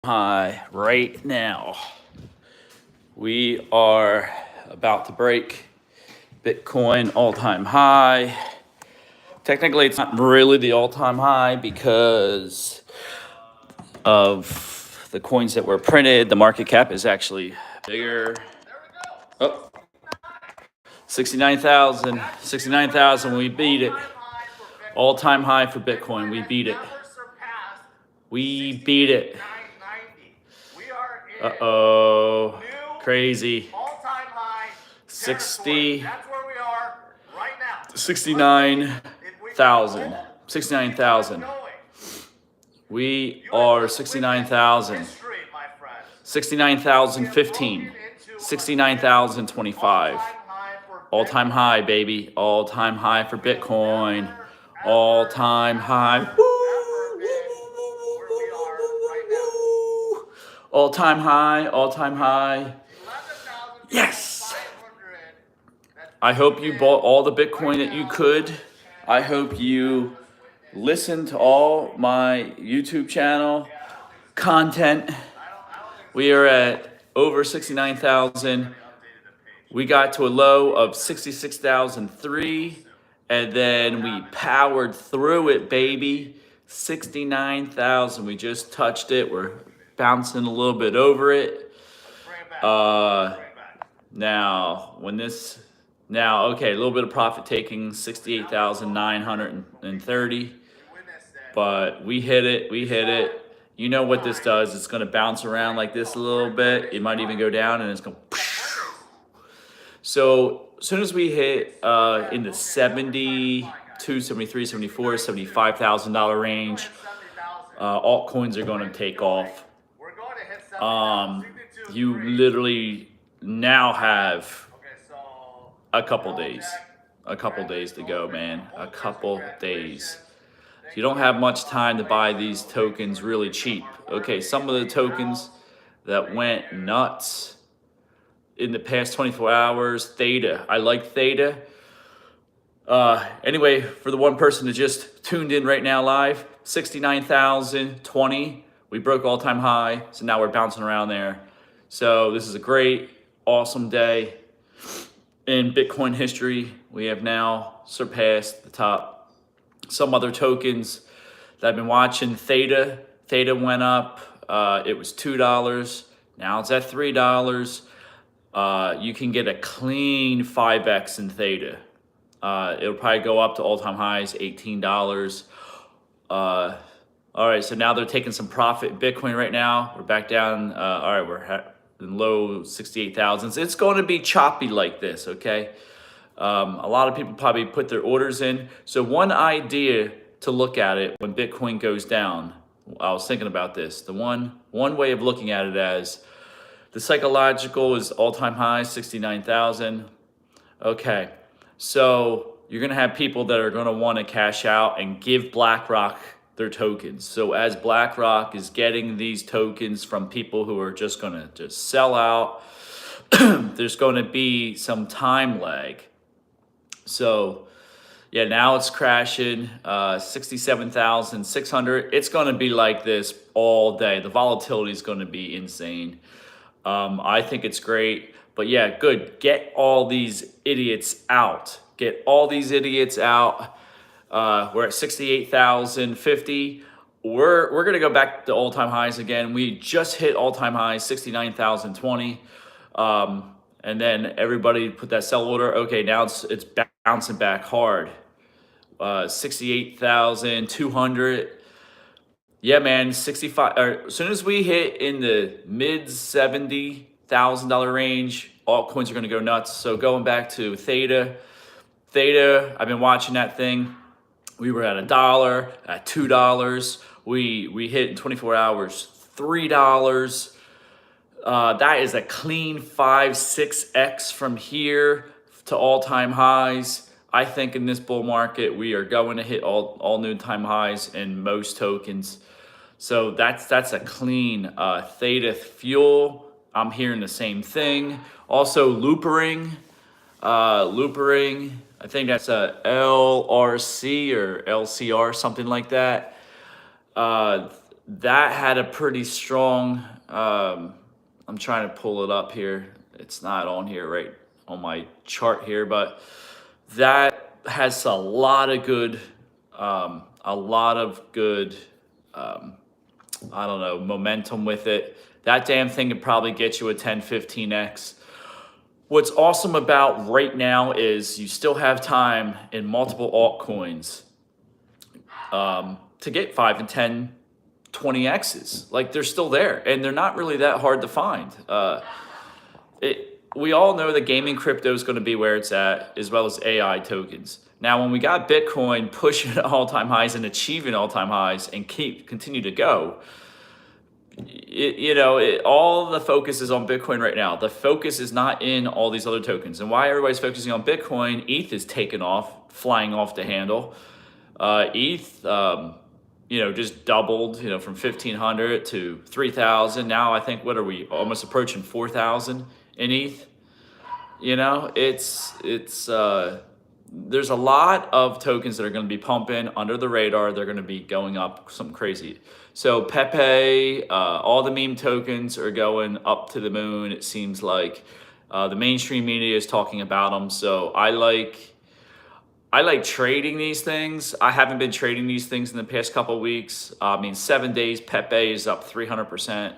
High right now. We are about to break Bitcoin all-time high. Technically, it's not really the all-time high because of the coins that were printed. The market cap is actually bigger. Oh, 69,000. 69,000, we beat it. All-time high for Bitcoin, we beat it. We beat it. Uh-oh, crazy. All-time high. 60. That's where we are right now. 69,000. 69,000. We are 69,000. 69,015. 69,025. All-time high, baby. All-time high for Bitcoin. All-time high. All-time high, all-time high. Yes! I hope you bought all the Bitcoin that you could. I hope you listened to all my YouTube channel content. We are at over 69,000. We got to a low of 66,003, and then we powered through it, baby. 69,000. We just touched it. We're bouncing a little bit over it. Okay, a little bit of profit taking, 68,930. But we hit it. You know what this does. It's going to bounce around like this a little bit. It might even go down and it's going to... So as soon as we hit in the 72, 73, 74, $75,000 range, altcoins are going to take off. You literally now have a couple days to go, man. A couple days. You don't have much time to buy these tokens really cheap. Okay, some of the tokens that went nuts in the past 24 hours, Theta. I like Theta. Anyway, for the one person that just tuned in right now live, 69,020. We broke all-time high, so now we're bouncing around there. So this is a great, awesome day in Bitcoin history. We have now surpassed the top. Some other tokens that I've been watching, Theta went up. It was $2. Now it's at $3. You can get a clean 5x in Theta. It'll probably go up to all-time highs, $18. All right, so now they're taking some profit in Bitcoin right now. We're back down. All right, we're in low 68,000s. It's going to be choppy like this, okay? A lot of people probably put their orders in. So one idea to look at it when Bitcoin goes down, I was thinking about this. The one way of looking at it as the psychological is all-time high, 69,000. Okay, so you're going to have people that are going to want to cash out and give BlackRock their tokens. So as BlackRock is getting these tokens from people who are just going to just sell out, there's going to be some time lag. So yeah, now it's crashing, 67,600. It's going to be like this all day. The volatility is going to be insane. I think it's great, but yeah, good. Get all these idiots out. Get all these idiots out. We're at 68,050. We're gonna go back to all-time highs again. We just hit all-time highs, 69,020. And then everybody put that sell order. Okay, now it's bouncing back hard. 68,200. Yeah, man, 65. As soon as we hit in the mid $70,000 range, altcoins are gonna go nuts. So going back to Theta, I've been watching that thing. We were at $1, at $2. We hit in 24 hours, $3. That is a clean 5-6x from here to all-time highs. I think in this bull market, we are going to hit all new time highs in most tokens. So that's a clean Theta fuel. I'm hearing the same thing. Also loopering. I think that's a LRC or LCR, something like that. that had a pretty strong. I'm trying to pull it up here. It's not on here right on my chart here, but that has a lot of good, a lot of good. I don't know, momentum with it. That damn thing could probably get you a 10, 15x. What's awesome about right now is you still have time in multiple altcoins to get 5 and 10, 20x's. Like they're still there and they're not really that hard to find. We all know that gaming crypto is going to be where it's at, as well as AI tokens. Now, when we got Bitcoin pushing all-time highs and achieving all-time highs and continue to go, all the focus is on Bitcoin right now. The focus is not in all these other tokens. And why everybody's focusing on Bitcoin, ETH is taken off, flying off the handle. ETH, just doubled, from 1,500 to 3,000. Now I think, what are we, almost approaching 4,000 in ETH? There's a lot of tokens that are going to be pumping under the radar. They're going to be going up something crazy. So Pepe, all the meme tokens are going up to the moon. It seems like the mainstream media is talking about them. So I like trading these things. I haven't been trading these things in the past couple of weeks. 7 days, Pepe is up 300%.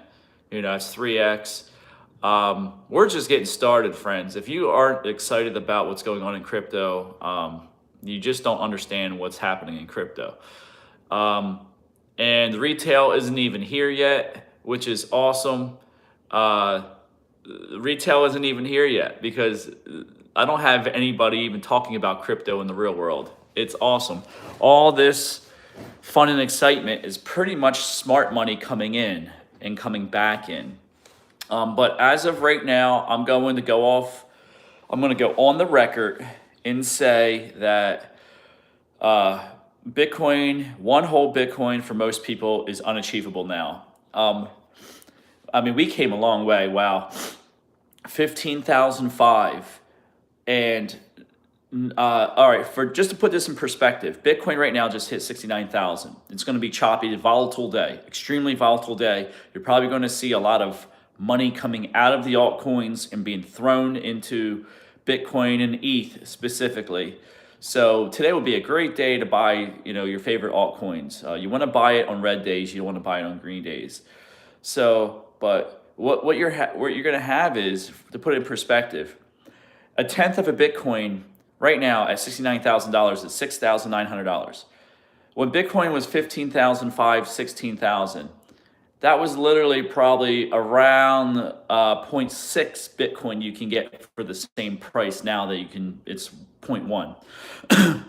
It's 3x. We're just getting started, friends. If you aren't excited about what's going on in crypto, you just don't understand what's happening in crypto. And retail isn't even here yet, which is awesome. Retail isn't even here yet because I don't have anybody even talking about crypto in the real world. It's awesome. All this fun and excitement is pretty much smart money coming in and coming back in. But as of right now, I'm going to go on the record and say that Bitcoin, one whole Bitcoin for most people is unachievable now. We came a long way. Wow. 15,005. And all right, just to put this in perspective, Bitcoin right now just hit 69,000. It's going to be choppy, volatile day, extremely volatile day. You're probably going to see a lot of money coming out of the altcoins and being thrown into Bitcoin and ETH specifically. So today would be a great day to buy, your favorite altcoins. You want to buy it on red days. You don't want to buy it on green days. So, but what you're going to have is, to put it in perspective, a tenth of a Bitcoin right now at $69,000 is $6,900. When Bitcoin was 15,500, 16,000, that was literally probably around 0.6 Bitcoin you can get for the same price now that it's 0.1.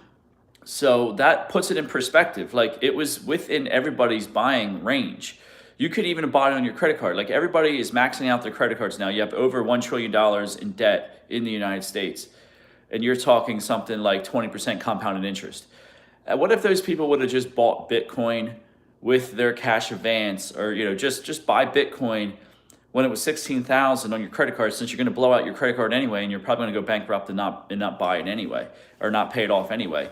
So that puts it in perspective. Like, it was within everybody's buying range. You could even buy it on your credit card. Like, everybody is maxing out their credit cards now. You have over $1 trillion in debt in the United States. And you're talking something like 20% compounded interest. What if those people would have just bought Bitcoin with their cash advance, or just buy Bitcoin when it was 16,000 on your credit card, since you're going to blow out your credit card anyway, and you're probably going to go bankrupt and not buy it anyway, or not pay it off anyway.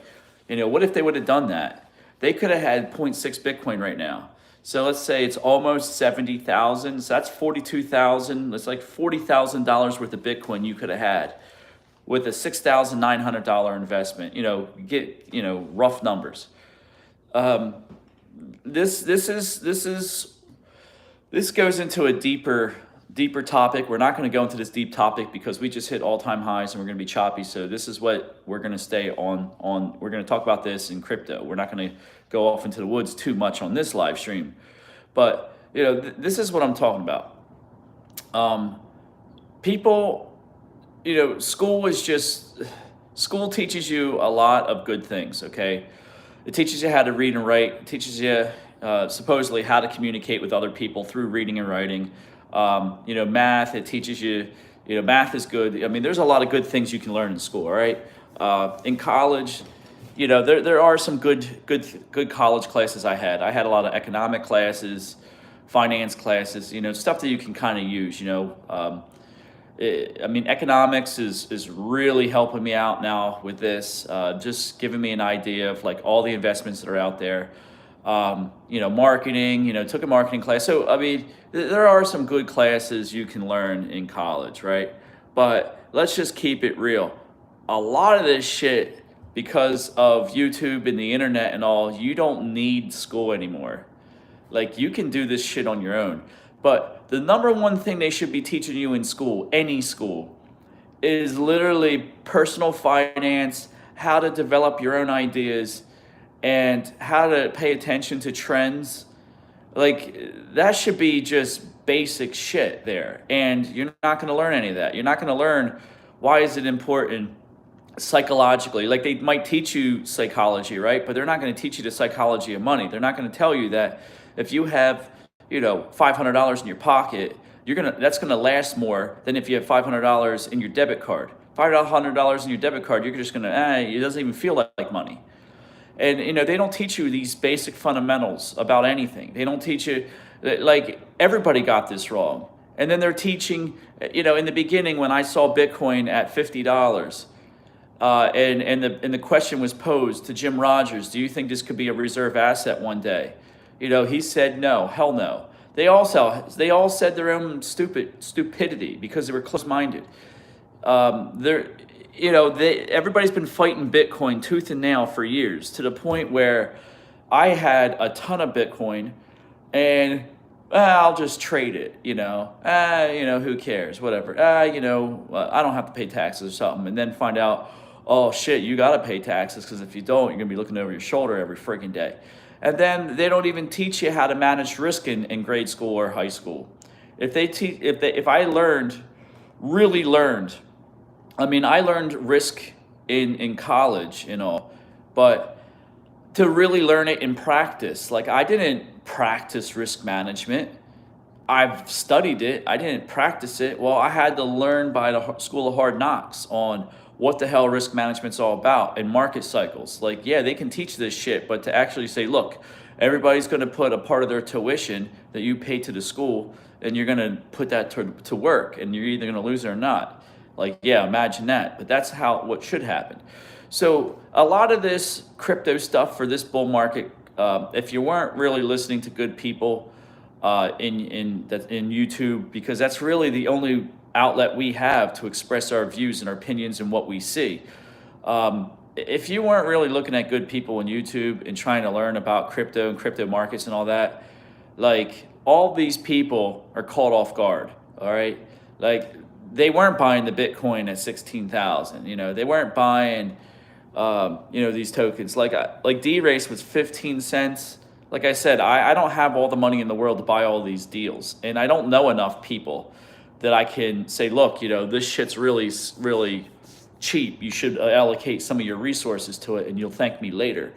What if they would have done that? They could have had 0.6 Bitcoin right now. So let's say it's almost 70,000. So that's 42,000. That's like $40,000 worth of Bitcoin you could have had with a $6,900 investment. Get rough numbers. This goes into a deeper topic. We're not going to go into this deep topic because we just hit all-time highs and we're going to be choppy. So this is what we're going to stay on. We're going to talk about this in crypto. We're not going to go off into the woods too much on this live stream. But this is what I'm talking about. People, school teaches you a lot of good things. Okay. It teaches you how to read and write. It teaches you supposedly how to communicate with other people through reading and writing. Math, it teaches you, math is good. There's a lot of good things you can learn in school, right? In college, there are some good college classes I had. I had a lot of economic classes, finance classes, stuff that you can kind of use, economics is really helping me out now with this, just giving me an idea of like all the investments that are out there. marketing, took a marketing class. So, I mean, there are some good classes you can learn in college, right? But let's just keep it real. A lot of this shit, because of YouTube and the internet and all, you don't need school anymore. Like, you can do this shit on your own. But the number one thing they should be teaching you in school, any school, is literally personal finance, how to develop your own ideas, and how to pay attention to trends. Like, that should be just basic shit there. And you're not going to learn any of that. You're not going to learn why is it important psychologically. Like, they might teach you psychology, right? But they're not going to teach you the psychology of money. They're not going to tell you that if you have, $500 in your pocket, that's gonna last more than if you have $500 in your debit card. $500 in your debit card, you're just gonna, it doesn't even feel like money. And they don't teach you these basic fundamentals about anything. They don't teach you, like, everybody got this wrong. And then they're teaching, in the beginning when I saw Bitcoin at $50, and the question was posed to Jim Rogers, do you think this could be a reserve asset one day? He said no, hell no. They all said their own stupidity because they were close-minded. Everybody's been fighting Bitcoin tooth and nail for years, to the point where I had a ton of Bitcoin, and I'll just trade it. Who cares? Whatever. I don't have to pay taxes or something, and then find out, oh shit, you gotta pay taxes, because if you don't, you're gonna be looking over your shoulder every freaking day. And then they don't even teach you how to manage risk in grade school or high school. If I really learned, I mean, I learned risk in college and all, but to really learn it in practice, like, I didn't practice risk management. I've studied it. I didn't practice it. Well, I had to learn by the School of Hard Knocks on what the hell risk management's all about and market cycles. Like, yeah, they can teach this shit, but to actually say, look, everybody's going to put a part of their tuition that you pay to the school, and you're going to put that to work, and you're either going to lose it or not. Like, yeah, imagine that. But that's what should happen. So a lot of this crypto stuff for this bull market, if you weren't really listening to good people in YouTube, because that's really the only outlet we have to express our views and our opinions and what we see. If you weren't really looking at good people on YouTube and trying to learn about crypto and crypto markets and all that, like, all these people are caught off guard, all right? Like, they weren't buying the Bitcoin at 16,000, they weren't buying, these tokens. Like D-Race was 15 cents. Like I said, I don't have all the money in the world to buy all these deals, and I don't know enough people that I can say, look, this shit's really, really cheap. You should allocate some of your resources to it, and you'll thank me later.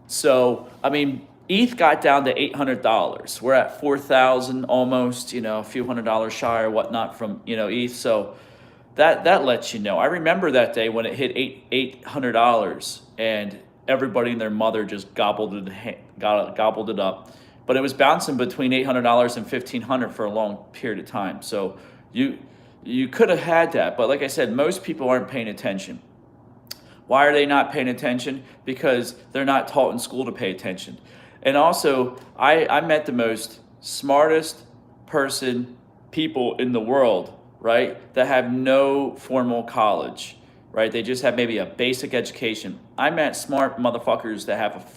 So, I mean, ETH got down to $800. We're at 4,000 almost, a few $100 shy or whatnot from, ETH. So that lets you know. I remember that day when it hit $800, and everybody and their mother just gobbled it up. But it was bouncing between $800 and $1,500 for a long period of time. So you could have had that. But like I said, most people aren't paying attention. Why are they not paying attention? Because they're not taught in school to pay attention. And also, I met the most smartest people in the world, right, that have no formal college, right? They just have maybe a basic education. I met smart motherfuckers that have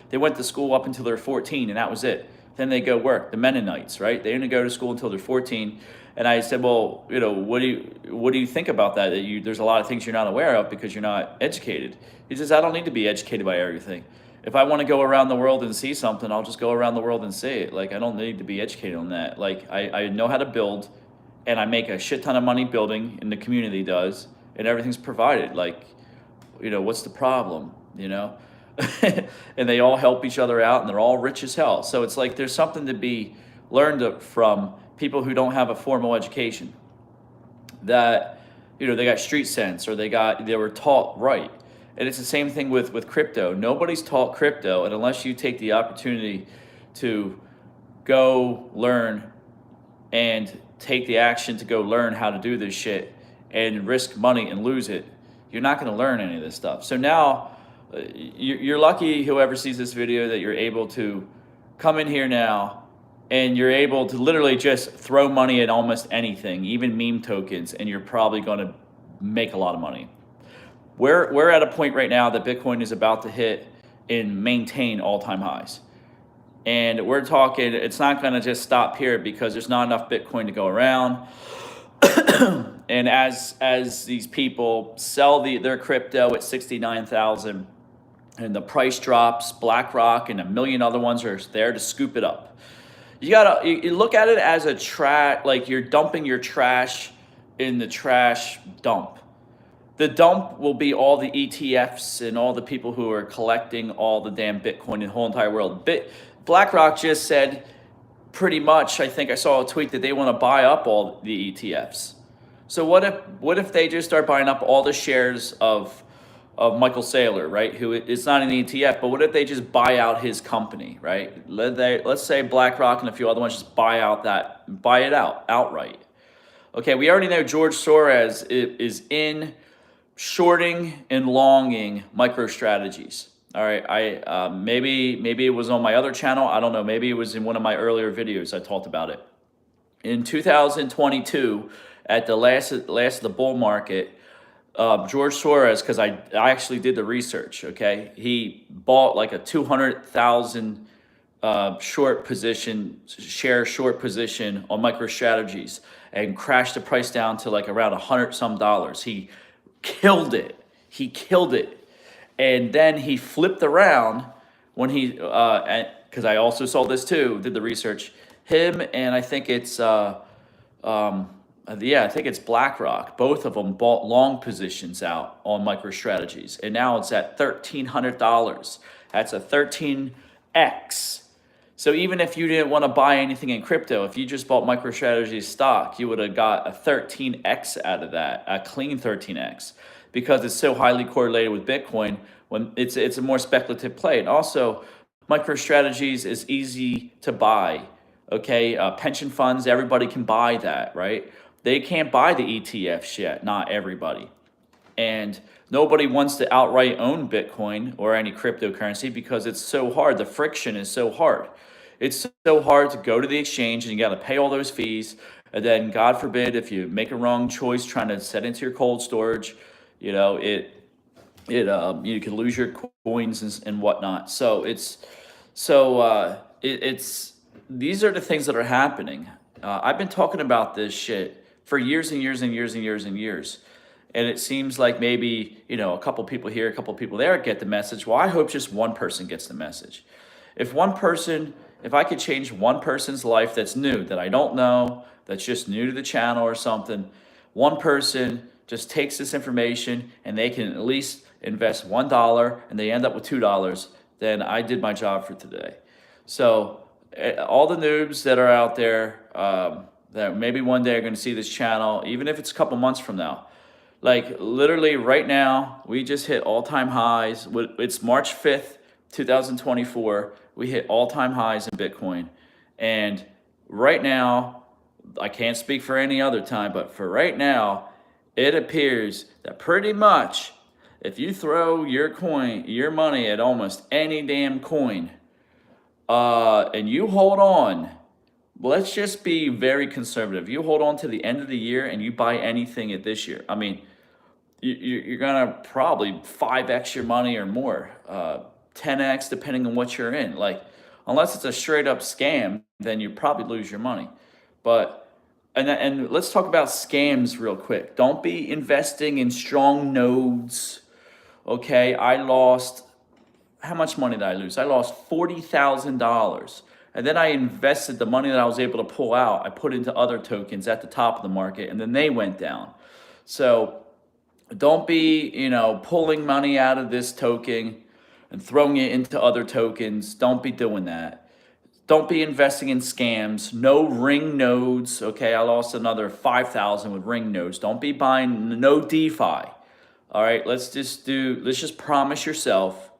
they went to school up until they're 14, and that was it. Then they go work. The Mennonites, right? They didn't go to school until they're 14. And I said, well, what do you think about that? There's a lot of things you're not aware of because you're not educated. He says, I don't need to be educated by everything. If I want to go around the world and see something, I'll just go around the world and see it. Like, I don't need to be educated on that. Like, I know how to build, and I make a shit ton of money building, and the community does, and everything's provided. Like, what's the problem, And they all help each other out, and they're all rich as hell. So it's like there's something to be learned from people who don't have a formal education, that they got street sense, or they were taught right. And it's the same thing with crypto. Nobody's taught crypto, and unless you take the opportunity to go learn and take the action to go learn how to do this shit and risk money and lose it, you're not going to learn any of this stuff. So now You're lucky, whoever sees this video, that you're able to come in here now and you're able to literally just throw money at almost anything, even meme tokens, and you're probably going to make a lot of money. We're at a point right now that Bitcoin is about to hit and maintain all-time highs. And we're talking, it's not going to just stop here because there's not enough Bitcoin to go around. And as these people sell their crypto at 69,000 and the price drops, BlackRock and a million other ones are there to scoop it up. You look at it as a trash, like you're dumping your trash in the trash dump. The dump will be all the ETFs and all the people who are collecting all the damn Bitcoin in the whole entire world. BlackRock just said pretty much, I think I saw a tweet that they want to buy up all the ETFs. So what if they just start buying up all the shares of Michael Saylor, right? Who is not an ETF, but what if they just buy out his company, right? Let's say BlackRock and a few other ones just buy it out outright. Okay, we already know George Soros is in shorting and longing MicroStrategies. All right, maybe it was on my other channel. I don't know. Maybe it was in one of my earlier videos. I talked about it. In 2022, at the last of the bull market, George Soros, because I actually did the research. Okay, he bought like a 200,000 short position on MicroStrategies and crashed the price down to like around $100 some. He killed it. And then he flipped around when he, because I also saw this too, did the research. Him and I think it's, I think it's BlackRock. Both of them bought long positions out on MicroStrategies, and now it's at $1,300. That's a 13x. So even if you didn't want to buy anything in crypto, if you just bought MicroStrategy stock, you would have got a 13x out of that, a clean 13x, because it's so highly correlated with Bitcoin. When it's a more speculative play, and also MicroStrategies is easy to buy. Okay, pension funds, everybody can buy that, right? They can't buy the ETFs yet, not everybody. And nobody wants to outright own Bitcoin or any cryptocurrency because it's so hard. The friction is so hard. It's so hard to go to the exchange and you got to pay all those fees. And then, God forbid, if you make a wrong choice trying to set into your cold storage, you know, you can lose your coins and whatnot. So these are the things that are happening. I've been talking about this shit for years and years and years and years and years. And it seems like maybe, a couple people here, a couple people there get the message. Well, I hope just one person gets the message. If I could change one person's life that's new, that I don't know, that's just new to the channel or something, one person just takes this information and they can at least invest $1 and they end up with $2, then I did my job for today. So all the noobs that are out there that maybe one day are going to see this channel, even if it's a couple months from now, like literally right now, we just hit all-time highs. It's March 5th, 2024. We hit all-time highs in Bitcoin. And right now, I can't speak for any other time, but for right now, it appears that pretty much if you throw your money at almost any damn coin, and you hold on, let's just be very conservative. You hold on to the end of the year and you buy anything at this year. I mean, you're gonna probably 5x your money or more, 10x depending on what you're in. Like, unless it's a straight up scam, then you probably lose your money. And let's talk about scams real quick. Don't be investing in strong nodes. Okay, how much money did I lose? I lost $40,000. And then I invested the money that I was able to pull out. I put into other tokens at the top of the market, and then they went down. So don't be, pulling money out of this token and throwing it into other tokens. Don't be doing that. Don't be investing in scams. No ring nodes. Okay, I lost another 5,000 with ring nodes. Don't be buying no DeFi. All right, let's just promise yourself.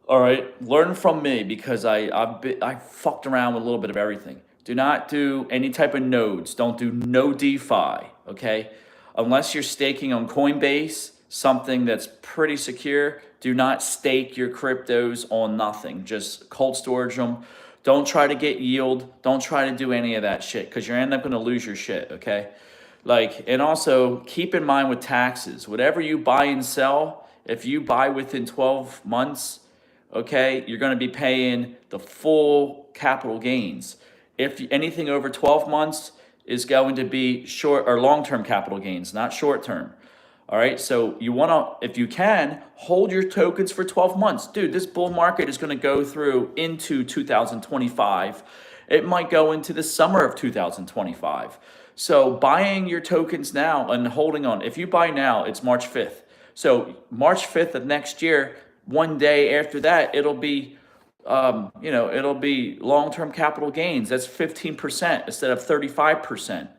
All right, learn from me because I fucked around with a little bit of everything. Do not do any type of nodes. Don't do no DeFi, okay? Unless you're staking on Coinbase, something that's pretty secure. Do not stake your cryptos on nothing. Just cold storage them. Don't try to get yield. Don't try to do any of that shit because you're end up going to lose your shit, okay? Like, and also keep in mind with taxes, whatever you buy and sell, if you buy within 12 months, okay, you're going to be paying the full capital gains. If anything over 12 months is going to be short or long-term capital gains, not short-term. All right, so you want to, if you can, hold your tokens for 12 months. Dude, this bull market is going to go through into 2025. It might go into the summer of 2025. So buying your tokens now and holding on, if you buy now, it's March 5th. So March 5th of next year, one day after that, it'll be, it'll be long-term capital gains. That's 15% instead of 35%,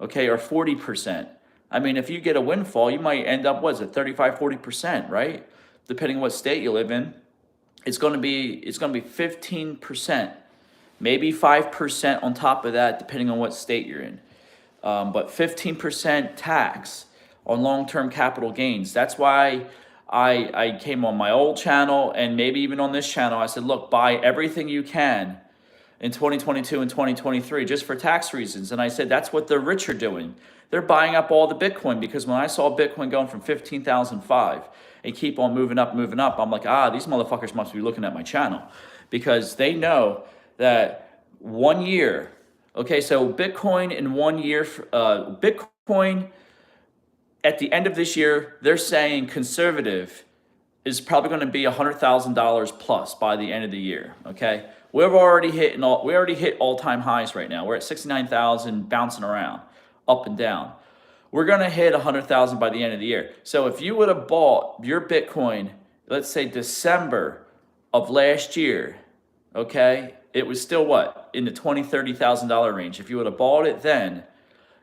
okay, or 40%. I mean, if you get a windfall, you might end up, what is it, 35, 40%, right? Depending on what state you live in. It's going to be 15%, maybe 5% on top of that, depending on what state you're in. But 15% tax on long-term capital gains. That's why I came on my old channel and maybe even on this channel. I said, look, buy everything you can in 2022 and 2023 just for tax reasons. And I said, that's what the rich are doing. They're buying up all the Bitcoin because when I saw Bitcoin going from 15,005 and keep on moving up, I'm like, these motherfuckers must be looking at my channel because they know that 1 year, okay, so Bitcoin in 1 year, Bitcoin at the end of this year, they're saying conservative is probably going to be $100,000 plus by the end of the year, okay? We already hit all-time highs right now. We're at 69,000 bouncing around, up and down. We're going to hit 100,000 by the end of the year. So if you would have bought your Bitcoin, let's say December of last year, okay, it was still what? In the $20,000, $30,000 range. If you would have bought it then,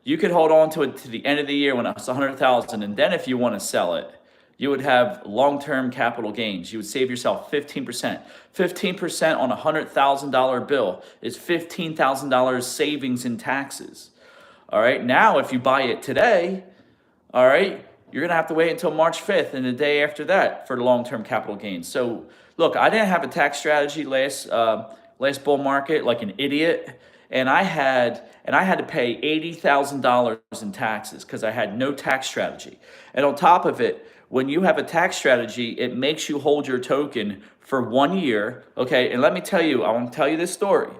you could hold on to it to the end of the year when it's 100,000, and then if you want to sell it, you would have long-term capital gains. You would save yourself 15%. 15% on a $100,000 bill is $15,000 savings in taxes. All right, now if you buy it today, all right, you're gonna have to wait until March 5th and the day after that for the long-term capital gains. So look, I didn't have a tax strategy last bull market like an idiot, and I had to pay $80,000 in taxes because I had no tax strategy. And on top of it, when you have a tax strategy, it makes you hold your token for 1 year. Okay, and let me tell you, I want to tell you this story.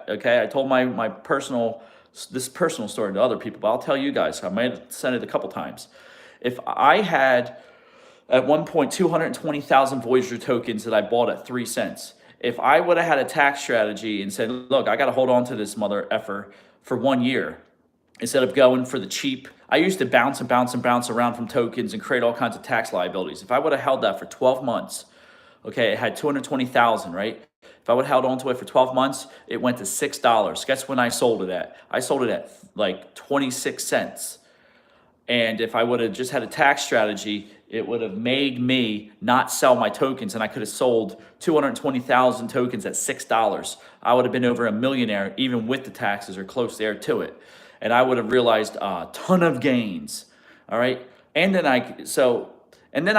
Okay, I told my personal story to other people, but I'll tell you guys. I might have said it a couple times. If I had at one point 220,000 Voyager tokens that I bought at 3 cents. If I would have had a tax strategy and said, look, I got to hold on to this mother effer for 1 year instead of going for the cheap. I used to bounce around from tokens and create all kinds of tax liabilities. If I would have held that for 12 months, okay, it had 220,000, right? If I would have held on to it for 12 months, it went to $6. Guess when I sold it at? I sold it at like 26 cents. And if I would have just had a tax strategy, it would have made me not sell my tokens, and I could have sold 220,000 tokens at $6. I would have been over a millionaire even with the taxes or close there to it. And I would have realized a ton of gains. All right. And then I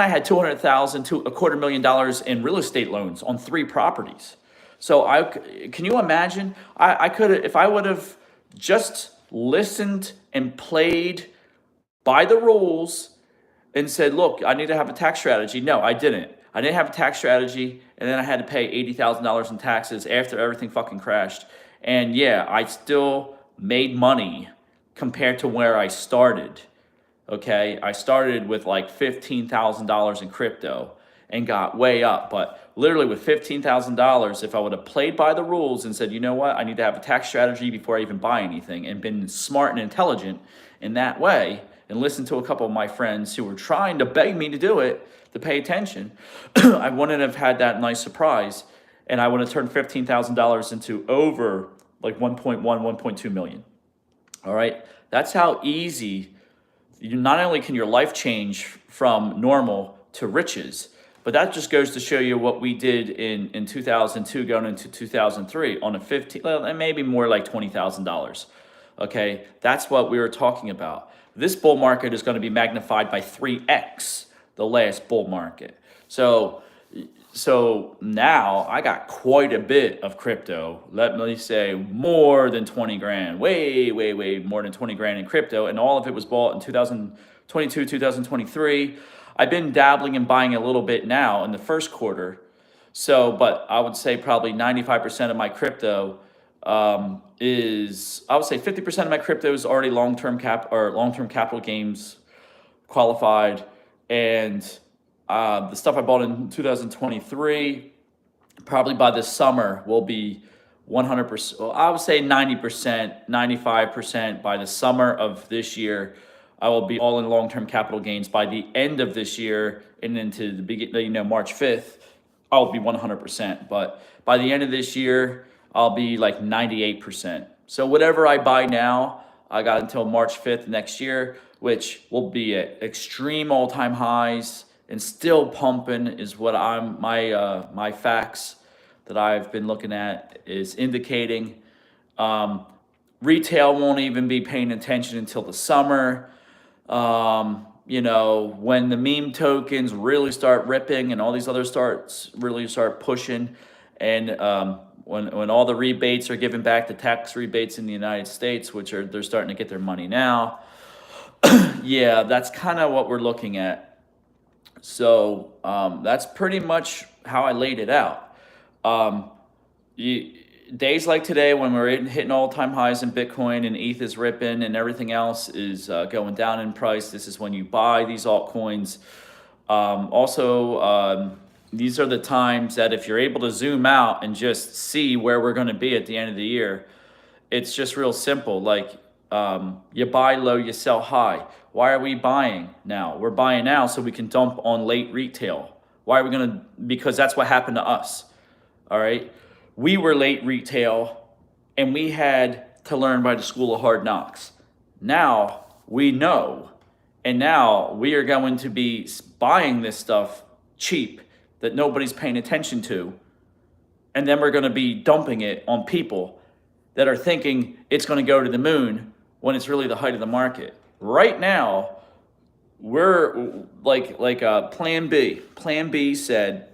had 200,000 to $250,000 in real estate loans on 3 properties. So can you imagine? I could have, if I would have just listened and played by the rules and said, look, I need to have a tax strategy. No, I didn't. I didn't have a tax strategy, and then I had to pay $80,000 in taxes after everything fucking crashed. And yeah, I still made money compared to where I started. Okay, I started with like $15,000 in crypto and got way up. But literally with $15,000, if I would have played by the rules and said, you know what, I need to have a tax strategy before I even buy anything, and been smart and intelligent in that way, and listened to a couple of my friends who were trying to beg me to do it, to pay attention, I wouldn't have had that nice surprise, and I would have turned $15,000 into over like 1.1, 1.2 million. All right, that's how easy. Not only can your life change from normal to riches, but that just goes to show you what we did in 2002 going into 2003 on a 15, maybe more like $20,000. Okay, that's what we were talking about. This bull market is going to be magnified by 3x the last bull market. So now I got quite a bit of crypto. Let me say more than 20 grand, way more than 20 grand in crypto. And all of it was bought in 2022, 2023. I've been dabbling and buying a little bit now in the first quarter. So, but I would say probably 95% of my crypto I would say 50% of my crypto is already long-term capital gains qualified. And the stuff I bought in 2023, probably by this summer will be 100%. Well, I would say 90%, 95% by the summer of this year. I will be all in long-term capital gains by the end of this year and into the beginning, March 5th. I'll be 100%. But by the end of this year, I'll be like 98%. So whatever I buy now, I got until March 5th next year, which will be at extreme all-time highs and still pumping is what my facts that I've been looking at is indicating. Retail won't even be paying attention until the summer. When the meme tokens really start ripping and all these others really start pushing, and when all the rebates are given back, the tax rebates in the United States, they're starting to get their money now. Yeah, that's kind of what we're looking at. So that's pretty much how I laid it out. Days like today, when we're hitting all-time highs in Bitcoin and ETH is ripping and everything else is going down in price, this is when you buy these altcoins. These are the times that if you're able to zoom out and just see where we're going to be at the end of the year, it's just real simple. Like you buy low, you sell high. Why are we buying now? We're buying now so we can dump on late retail. Why are we going to? Because that's what happened to us. All right. We were late retail and we had to learn by the school of hard knocks. Now we know. And now we are going to be buying this stuff cheap that nobody's paying attention to. And then we're going to be dumping it on people that are thinking it's going to go to the moon when it's really the height of the market. Right now, we're like Plan B. Plan B said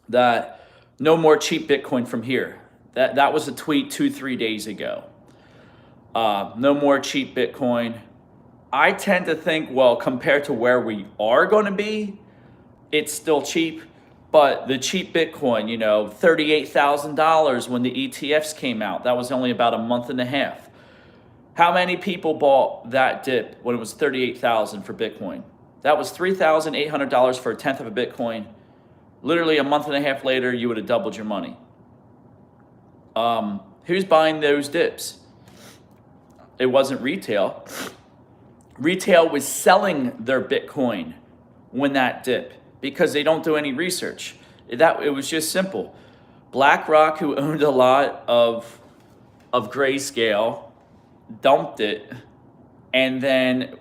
that no more cheap Bitcoin from here. That was a tweet 2-3 days ago. No more cheap Bitcoin. I tend to think, well, compared to where we are going to be, it's still cheap. But the cheap Bitcoin, $38,000 when the ETFs came out, that was only about a month and a half. How many people bought that dip when it was $38,000 for Bitcoin? That was $3,800 for a tenth of a Bitcoin. Literally a month and a half later, you would have doubled your money. Who's buying those dips? It wasn't retail. Retail was selling their Bitcoin when that dipped because they don't do any research. It was just simple. BlackRock, who owned a lot of Grayscale, dumped it and then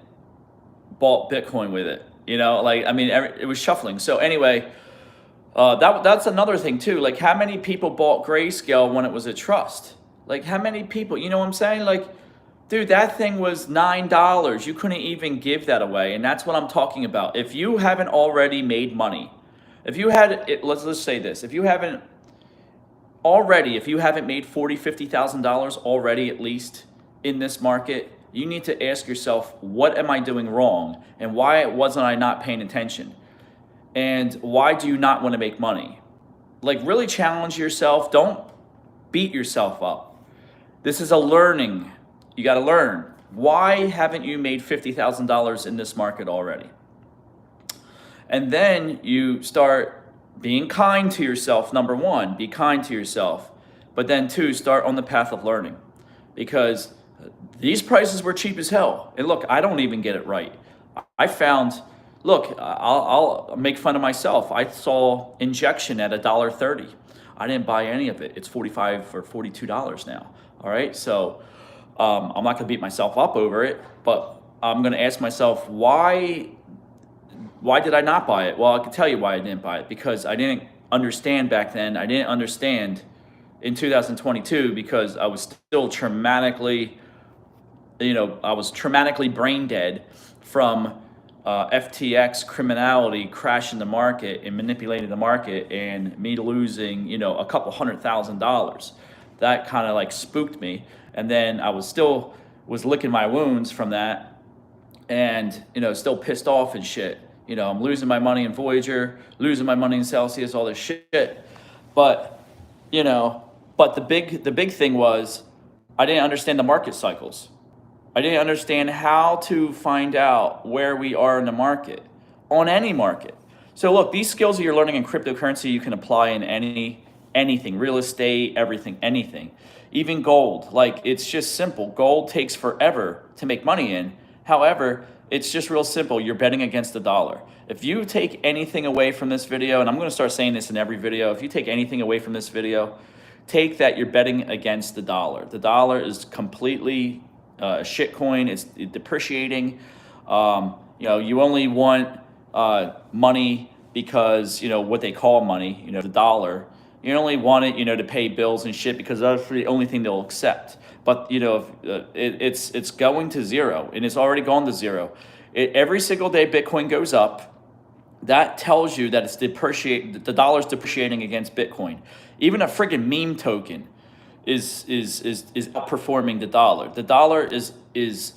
bought Bitcoin with it. It was shuffling. So anyway, that's another thing too. Like, how many people bought Grayscale when it was a trust? Like, how many people? You know what I'm saying? Like, dude, that thing was $9. You couldn't even give that away, and that's what I'm talking about. If you haven't already made money, if you had it, let's say this: if you haven't made $40,000-$50,000 already, at least in this market, you need to ask yourself, what am I doing wrong, and why wasn't I not paying attention? And why do you not want to make money? Like, really challenge yourself. Don't beat yourself up. This is a learning. You got to learn. Why haven't you made $50,000 in this market already? And then you start being kind to yourself. Number one, be kind to yourself. But then two, start on the path of learning. Because these prices were cheap as hell. And look, I don't even get it right. I found... Look, I'll make fun of myself. I saw injection at $1.30. I didn't buy any of it. It's $45 or $42 now. All right, so I'm not going to beat myself up over it, but I'm going to ask myself, why did I not buy it? Well, I can tell you why I didn't buy it, because I didn't understand back then. I didn't understand in 2022 because I was still traumatically brain dead from FTX criminality crashing the market and manipulating the market, and me losing, a couple $100,000. That kind of like spooked me. And then I was licking my wounds from that, and still pissed off and shit. I'm losing my money in Voyager, losing my money in Celsius, all this shit. But the big thing was I didn't understand the market cycles. I didn't understand how to find out where we are in the market, on any market. So look, these skills that you're learning in cryptocurrency, you can apply in anything, real estate, everything, anything. Even gold. Like, it's just simple. Gold takes forever to make money in. However, it's just real simple. You're betting against the dollar. If you take anything away from this video, and I'm going to start saying this in every video, if you take anything away from this video, take that you're betting against the dollar. The dollar is completely shit coin. It's depreciating. You only want money because, what they call money, the dollar. You only want it, to pay bills and shit, because that's the only thing they'll accept. But, it's going to zero, and it's already gone to zero. Every single day Bitcoin goes up, that tells you that it's the dollar's depreciating against Bitcoin. Even a friggin' meme token is outperforming the dollar. The dollar is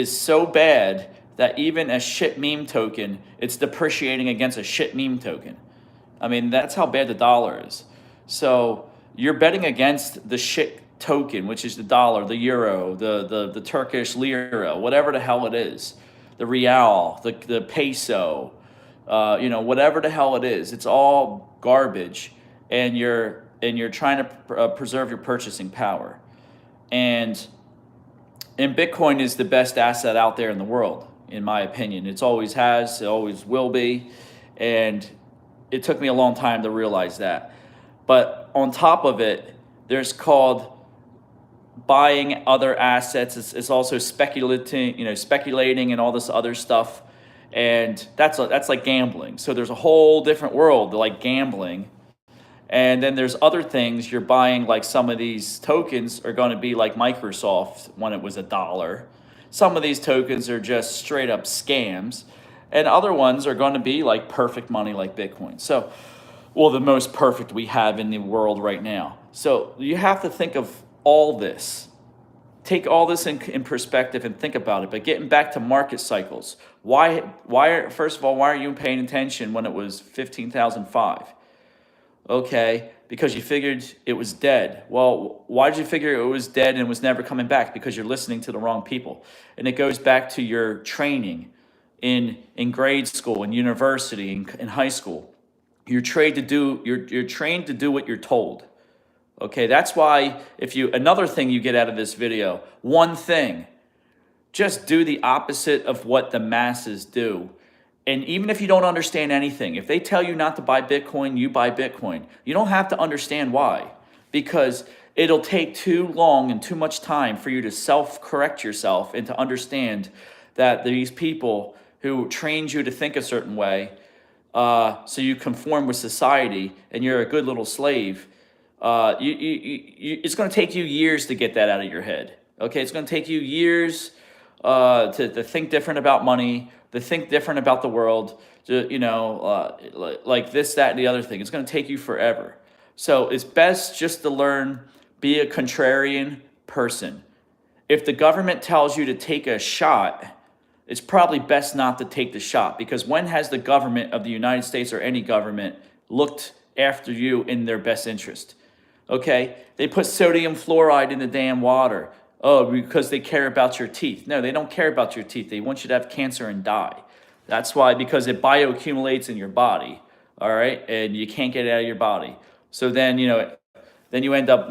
so bad that even a shit meme token, it's depreciating against a shit meme token. I mean, that's how bad the dollar is. So you're betting against the shit token, which is the dollar, the euro, the Turkish lira, whatever the hell it is, the real, the peso, whatever the hell it is. It's all garbage, and you're trying to preserve your purchasing power. And Bitcoin is the best asset out there in the world, in my opinion. It always has, it always will be, and it took me a long time to realize that. But on top of it, there's called buying other assets. It's also speculating and all this other stuff, and that's like gambling. So there's a whole different world like gambling. And then there's other things you're buying, like some of these tokens are going to be like Microsoft when it was $1. Some of these tokens are just straight up scams, and other ones are going to be like perfect money like Bitcoin. So, well, the most perfect we have in the world right now. So you have to think of all this. Take all this in perspective and think about it. But getting back to market cycles, first of all, why are you paying attention when it was 15,005? Okay, because you figured it was dead. Well, why did you figure it was dead and was never coming back? Because you're listening to the wrong people. And it goes back to your training in grade school, in university, in high school. You're trained to do what you're told. Okay, that's why another thing you get out of this video, one thing, just do the opposite of what the masses do. And even if you don't understand anything, if they tell you not to buy Bitcoin, you buy Bitcoin. You don't have to understand why, because it'll take too long and too much time for you to self-correct yourself and to understand that these people who trained you to think a certain way, so you conform with society and you're a good little slave, it's going to take you years to get that out of your head. Okay, it's going to take you years to think different about money, to think different about the world, like this, that, and the other thing. It's going to take you forever. So it's best just to learn, be a contrarian person. If the government tells you to take a shot, it's probably best not to take the shot, because when has the government of the United States or any government looked after you in their best interest? Okay, they put sodium fluoride in the damn water. Oh, because they care about your teeth. No, they don't care about your teeth. They want you to have cancer and die. That's why, because it bioaccumulates in your body, all right? And you can't get it out of your body. So then, then you end up,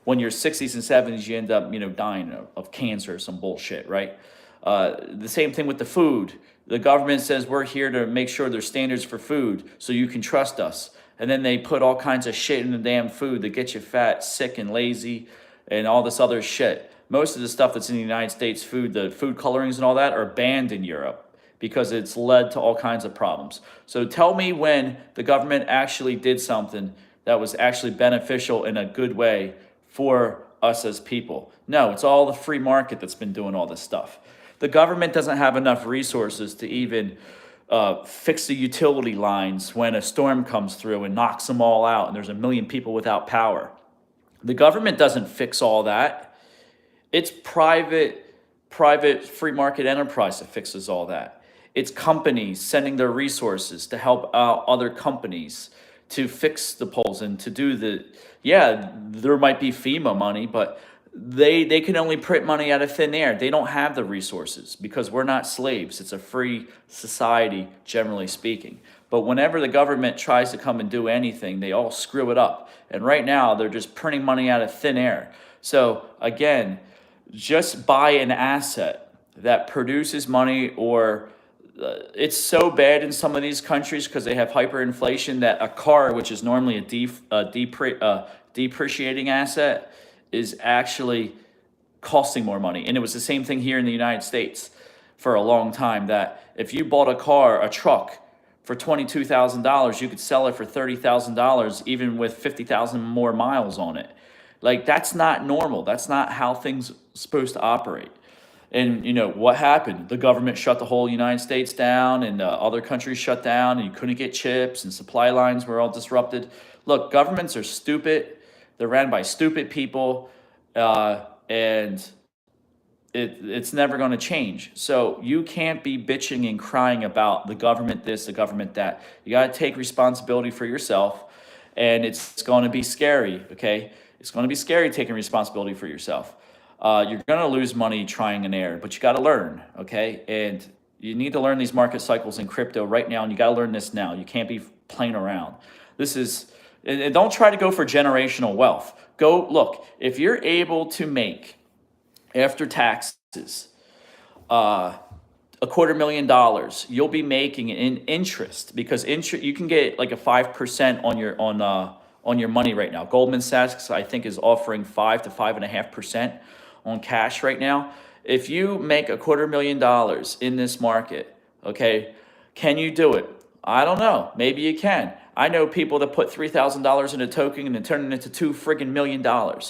when you're 60s and 70s, you end up, dying of cancer or some bullshit, right? The same thing with the food. The government says we're here to make sure there's standards for food so you can trust us. And then they put all kinds of shit in the damn food that gets you fat, sick, and lazy, and all this other shit. Most of the stuff that's in the United States food, the food colorings and all that, are banned in Europe because it's led to all kinds of problems. So tell me when the government actually did something that was actually beneficial in a good way for us as people. No, it's all the free market that's been doing all this stuff. The government doesn't have enough resources to even fix the utility lines when a storm comes through and knocks them all out and there's a million people without power. The government doesn't fix all that. It's private free market enterprise that fixes all that. It's companies sending their resources to help out other companies to fix the poles and to do yeah, there might be FEMA money, but they can only print money out of thin air. They don't have the resources because we're not slaves. It's a free society, generally speaking. But whenever the government tries to come and do anything, they all screw it up. And right now, they're just printing money out of thin air. So again, just buy an asset that produces money, or it's so bad in some of these countries because they have hyperinflation that a car, which is normally a depreciating asset, is actually costing more money. And it was the same thing here in the United States for a long time, that if you bought a truck for $22,000, you could sell it for $30,000, even with 50,000 more miles on it. Like, that's not normal. That's not how things are supposed to operate. And what happened? The government shut the whole United States down, and other countries shut down, and you couldn't get chips, and supply lines were all disrupted. Look, governments are stupid. They're ran by stupid people, and it's never going to change. So you can't be bitching and crying about the government this, the government that. You got to take responsibility for yourself, and it's going to be scary, okay? It's going to be scary taking responsibility for yourself. You're going to lose money trying and error, but you got to learn, okay? And you need to learn these market cycles in crypto right now, and you got to learn this now. You can't be playing around. And don't try to go for generational wealth. Go, look, if you're able to make, after taxes, $250,000, you'll be making in interest, because you can get like a 5% on your money right now. Goldman Sachs, I think, is offering 5 to 5.5% on cash right now. If you make $250,000 in this market, okay, can you do it? I don't know. Maybe you can. I know people that put $3,000 in a token and then turn it into $2 million. All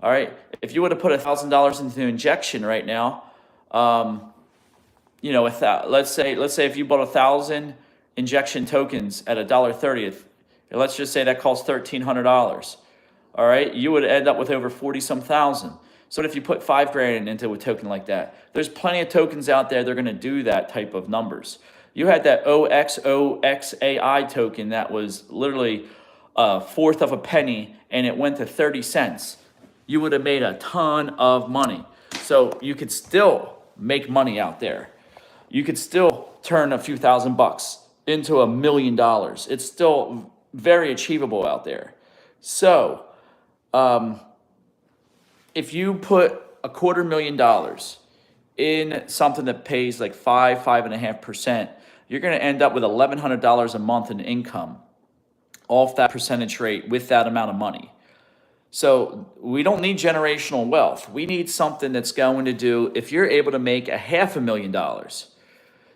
right. If you would have put $1,000 into injection right now, let's say if you bought 1,000 injection tokens at $1.30, let's just say that costs $1,300. All right, you would end up with over 40-some thousand. So what if you put $5,000 into a token like that? There's plenty of tokens out there. They're going to do that type of numbers. You had that OXOXAI token that was literally a fourth of a penny, and it went to 30 cents. You would have made a ton of money. So you could still make money out there. You could still turn a few $1,000 into $1 million. It's still very achievable out there. So if you put $250,000 in something that pays like 5.5%, you're going to end up with $1,100 a month in income off that percentage rate with that amount of money. So we don't need generational wealth. We need something that's going to do, if you're able to make $500,000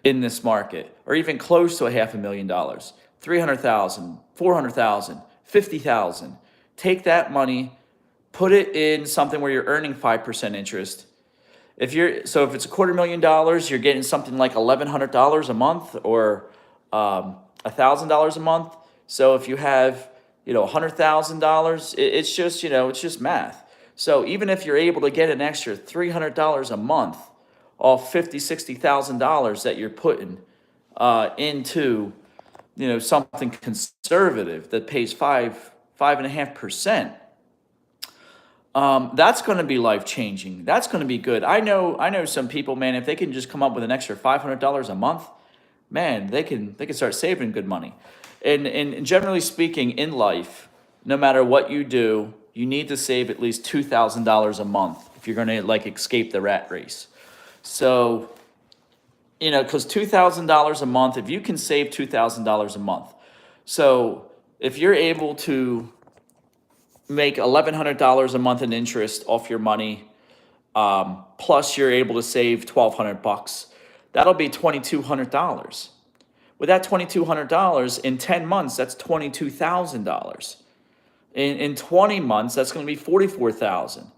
in this market, or even close to $500,000, 300,000, 400,000, 50,000, take that money, put it in something where you're earning 5% interest. If it's $250,000, you're getting something like $1,100 a month, or $1,000 a month. So if you have $100,000, it's just math. So even if you're able to get an extra $300 a month off $50,000-$60,000 that you're putting into something conservative that pays 5.5%. That's going to be life-changing. That's going to be good. I know some people, man, if they can just come up with an extra $500 a month, man, they can start saving good money. And generally speaking, in life, no matter what you do, you need to save at least $2,000 a month if you're going to escape the rat race. So, because $2,000 a month, if you can save $2,000 a month, so if you're able to make $1,100 a month in interest off your money, plus you're able to save $1,200, that'll be $2,200. With that $2,200 in 10 months, that's $22,000. In 20 months, that's going to be $44,000.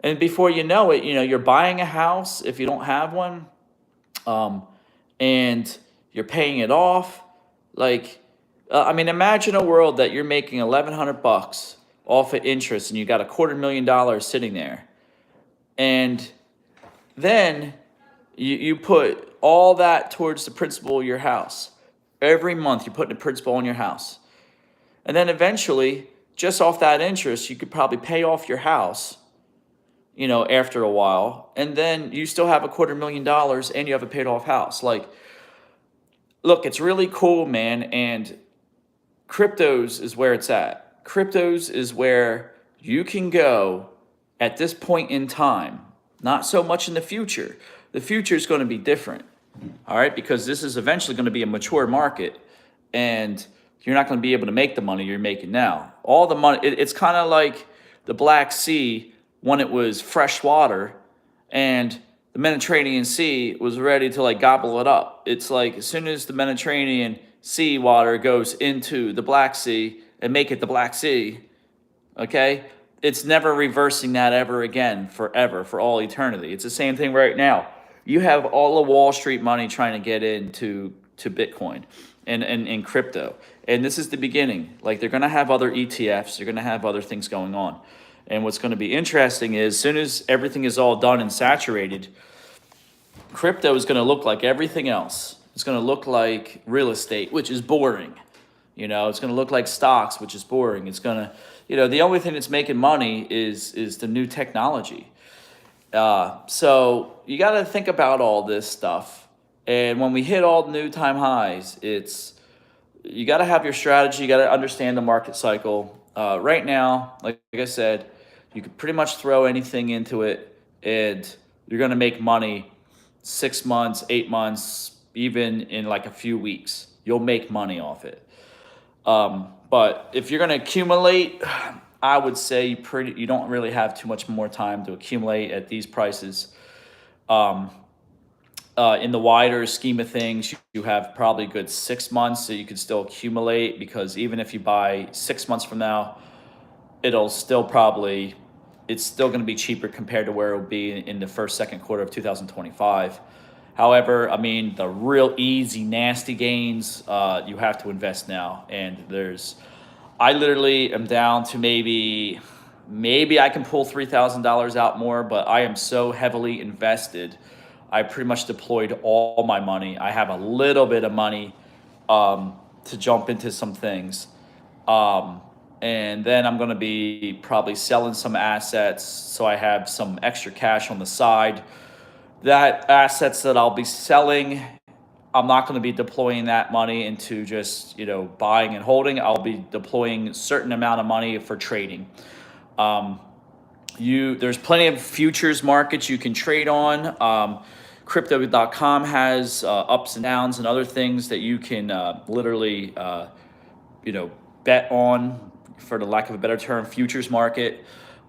And before you know it, you're buying a house if you don't have one, um, and you're paying it off. Like, I mean, imagine a world that you're making 1,100 bucks off of interest, and you got $250,000 sitting there, and then you put all that towards the principal of your house. Every month, you're putting a principal on your house, and then eventually, just off that interest, you could probably pay off your house, after a while, and then you still have $250,000 and you have a paid off house. Like, look, it's really cool, man. And cryptos is where it's at. Cryptos is where you can go at this point in time, not so much in the future. The future is going to be different, all right, because this is eventually going to be a mature market, and you're not going to be able to make the money you're making now. All the money, it's kind of like the Black Sea when it was fresh water and the Mediterranean Sea was ready to like gobble it up. It's like as soon as the Mediterranean Sea water goes into the Black Sea and make it the Black Sea, okay? It's never reversing that ever again, forever, for all eternity. It's the same thing right now. You have all the Wall Street money trying to get into Bitcoin and crypto. And this is the beginning. Like, they're going to have other ETFs. They're going to have other things going on. And what's going to be interesting is as soon as everything is all done and saturated, crypto is going to look like everything else. It's going to look like real estate, which is boring. It's going to look like stocks, which is boring. It's going to, the only thing that's making money is the new technology. So you got to think about all this stuff. And when we hit all the new time highs, you got to have your strategy. You got to understand the market cycle. Right now, like I said, you could pretty much throw anything into it, and you're going to make money 6 months, 8 months, even in like a few weeks. You'll make money off it. But if you're going to accumulate, I would say you don't really have too much more time to accumulate at these prices. In the wider scheme of things, you have probably a good 6 months that you can still accumulate, because even if you buy 6 months from now, it's still going to be cheaper compared to where it will be in the first, second quarter of 2025. However, I mean, the real easy, nasty gains, you have to invest now. And I literally am down to maybe I can pull $3,000 out more, but I am so heavily invested. I pretty much deployed all my money. I have a little bit of money to jump into some things. And then I'm going to be probably selling some assets, so I have some extra cash on the side. That assets that I'll be selling, I'm not going to be deploying that money into just, buying and holding. I'll be deploying a certain amount of money for trading. There's plenty of futures markets you can trade on. Crypto.com has ups and downs and other things that you can literally, bet on, for the lack of a better term, futures market,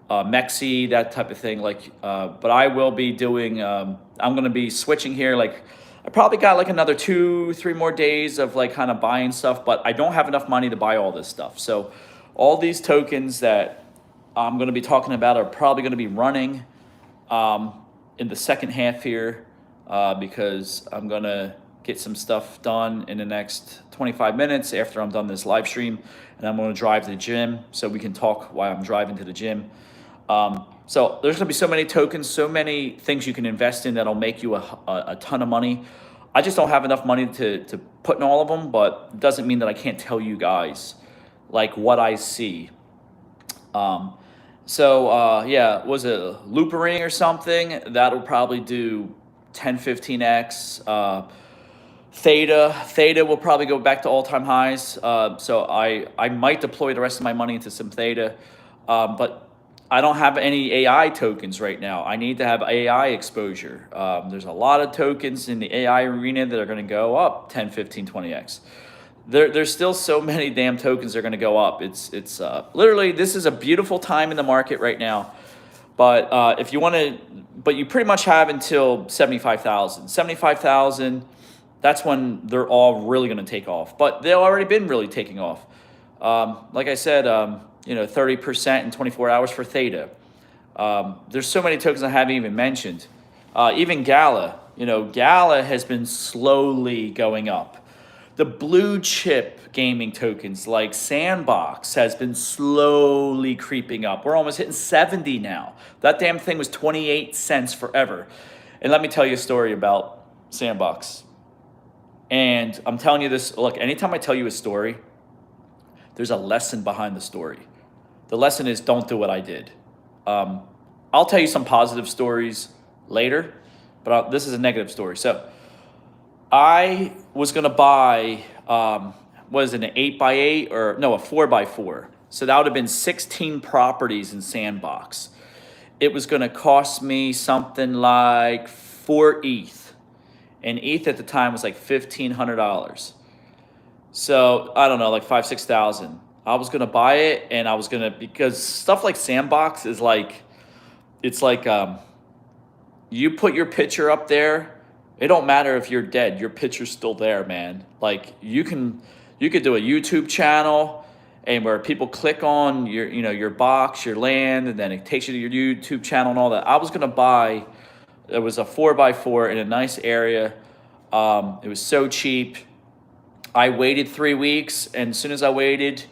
Mexi, that type of thing. But I will be doing. I'm going to be switching here. Like, I probably got like another 2-3 more days of like kind of buying stuff, but I don't have enough money to buy all this stuff. So all these tokens that I'm going to be talking about are probably going to be running in the second half here, because I'm going to get some stuff done in the next 25 minutes after I'm done this live stream, and I'm going to drive to the gym so we can talk while I'm driving to the gym. So there's going to be so many tokens, so many things you can invest in that'll make you a ton of money. I just don't have enough money to put in all of them, but it doesn't mean that I can't tell you guys like what I see. Was it a loopering or something? That'll probably do 10, 15x. Theta will probably go back to all-time highs. So I might deploy the rest of my money into some Theta. But I don't have any AI tokens right now. I need to have AI exposure. There's a lot of tokens in the AI arena that are going to go up 10, 15, 20x. There's still so many damn tokens that are going to go up. It's literally, this is a beautiful time in the market right now. But if you want to, but you pretty much have until 75,000. 75,000, that's when they're all really going to take off. But they've already been really taking off. Like I said, 30% in 24 hours for Theta. There's so many tokens I haven't even mentioned. Even Gala, Gala has been slowly going up. The blue chip gaming tokens like Sandbox has been slowly creeping up. We're almost hitting 70 now. That damn thing was 28 cents forever. And let me tell you a story about Sandbox. And I'm telling you this, look, anytime I tell you a story, there's a lesson behind the story. The lesson is don't do what I did. I'll tell you some positive stories later, but this is a negative story. So I was going to buy, was it an 8x8 or no, a 4x4. So that would have been 16 properties in Sandbox. It was going to cost me something like 4 ETH. And ETH at the time was like $1,500. So I don't know, like 5,000-6,000. I was gonna buy it, and I was gonna, because stuff like Sandbox is like, it's like you put your picture up there. It don't matter if you're dead, your picture's still there, man. Like you could do a YouTube channel, and where people click on your box, your land, and then it takes you to your YouTube channel and all that. I was gonna buy. It was a 4x4 in a nice area. It was so cheap. I waited 3 weeks, and as soon as I waited,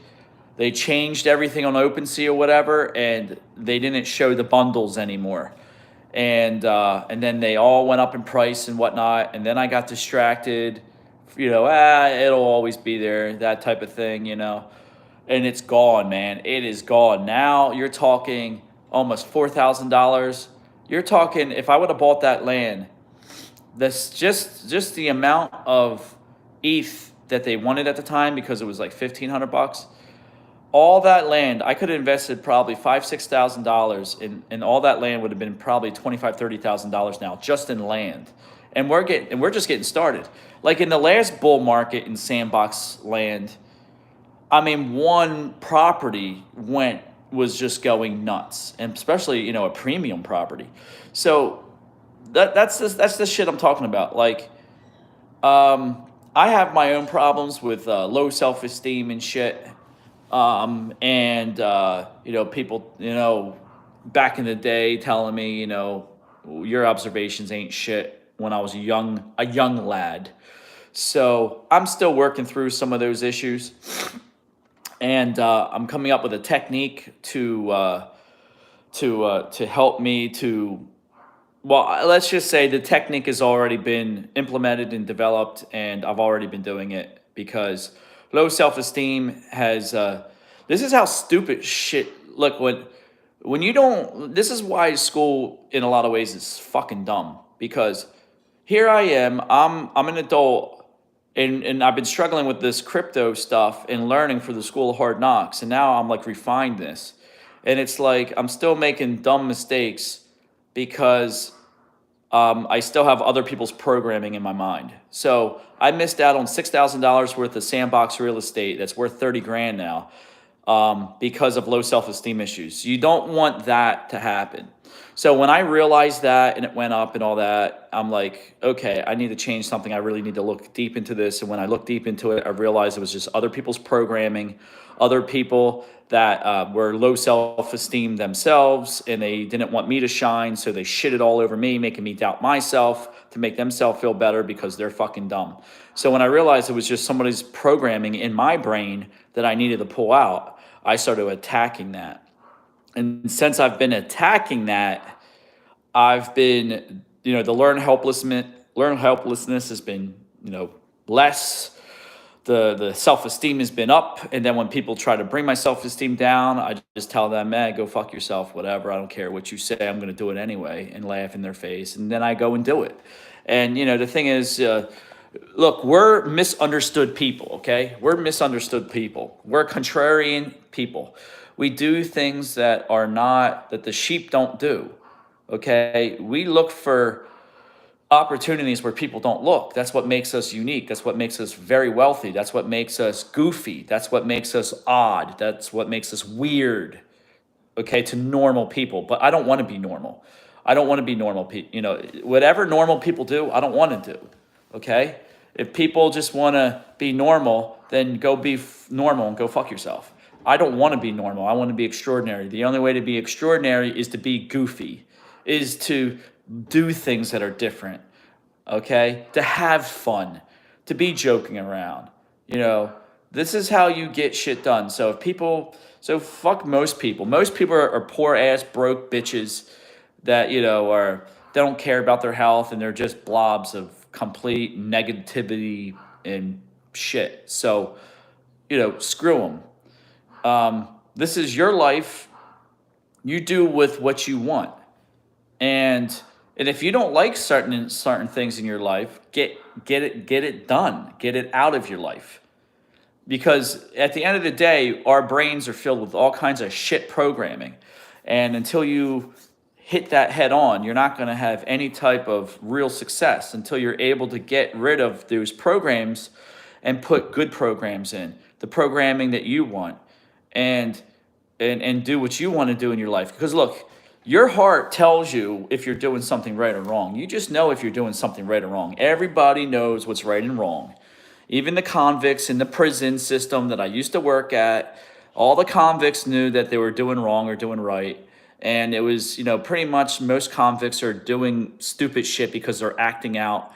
they changed everything on OpenSea or whatever, and they didn't show the bundles anymore. And then they all went up in price and whatnot. And then I got distracted. It'll always be there, that type of thing, And it's gone, man. It is gone. Now you're talking almost $4,000. You're talking, if I would have bought that land, that's just the amount of ETH that they wanted at the time, because it was like $1,500. All that land, I could have invested probably $5,000-6,000 in all that land. Would have been probably $25,000-30,000 now just in land, and we're just getting started. Like in the last bull market in Sandbox land, I mean, one property was just going nuts, and especially a premium property. So that's the shit I'm talking about. Like, I have my own problems with low self-esteem and shit. People, back in the day telling me, your observations ain't shit, when I was a young lad. So I'm still working through some of those issues. And I'm coming up with a technique to help me to, well, let's just say the technique has already been implemented and developed, and I've already been doing it, because low self-esteem has, this is how stupid shit, look, when you don't, this is why school in a lot of ways is fucking dumb, because here I am, I'm an adult, and I've been struggling with this crypto stuff and learning for the School of Hard Knocks, and now I'm like refined this, and it's like I'm still making dumb mistakes because I still have other people's programming in my mind. So I missed out on $6,000 worth of Sandbox real estate that's worth 30 grand now, because of low self-esteem issues. You don't want that to happen. So when I realized that and it went up and all that, I'm like, okay, I need to change something. I really need to look deep into this. And when I looked deep into it, I realized it was just other people's programming, other people that were low self-esteem themselves, and they didn't want me to shine, so they shitted all over me, making me doubt myself to make themselves feel better because they're fucking dumb. So when I realized it was just somebody's programming in my brain that I needed to pull out, I started attacking that. And since I've been attacking that, I've been, the learned helplessness has been, less. The self-esteem has been up. And then when people try to bring my self-esteem down, I just tell them, man, go fuck yourself, whatever. I don't care what you say. I'm going to do it anyway, and laugh in their face. And then I go and do it. And, the thing is, look, we're misunderstood people, okay? We're misunderstood people. We're contrarian people. We do things that the sheep don't do, okay? We look for opportunities where people don't look. That's what makes us unique. That's what makes us very wealthy. That's what makes us goofy. That's what makes us odd. That's what makes us weird, okay, to normal people. But I don't want to be normal. I don't want to be normal people. Whatever normal people do, I don't want to do, okay? If people just want to be normal, then go be normal and go fuck yourself. I don't want to be normal. I want to be extraordinary. The only way to be extraordinary is to be goofy, is to do things that are different, okay? To have fun, to be joking around. You know, this is how you get shit done. So if people, so fuck most people. Most people are poor ass broke bitches that, you know, are, they don't care about their health and they're just blobs of complete negativity and shit. So, you know, screw them. This is your life. You do with what you want. And if you don't like certain things in your life, get it done. Get it out of your life. Because at the end of the day, our brains are filled with all kinds of shit programming. And until you hit that head on, you're not going to have any type of real success until you're able to get rid of those programs and put good programs in, the programming that you want, and and do what you want to do in your life. Because look, your heart tells you if you're doing something right or wrong. You just know if you're doing something right or wrong. Everybody knows what's right and wrong. Even the convicts in the prison system that I used to work at, all the convicts knew that they were doing wrong or doing right. And it was, you know, pretty much most convicts are doing stupid shit because they're acting out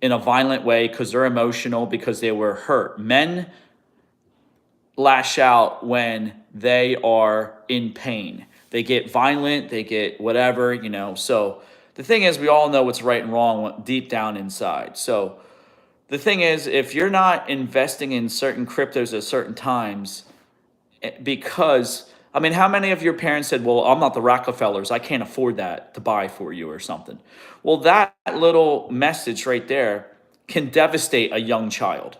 in a violent way, because they're emotional, because they were hurt. Men lash out when they are in pain. They get violent, they get whatever, you know. So the thing is, we all know what's right and wrong deep down inside. So the thing is, if you're not investing in certain cryptos at certain times, because, I mean, how many of your parents said, well, I'm not the Rockefellers, I can't afford that to buy for you or something? Well, that little message right there can devastate a young child.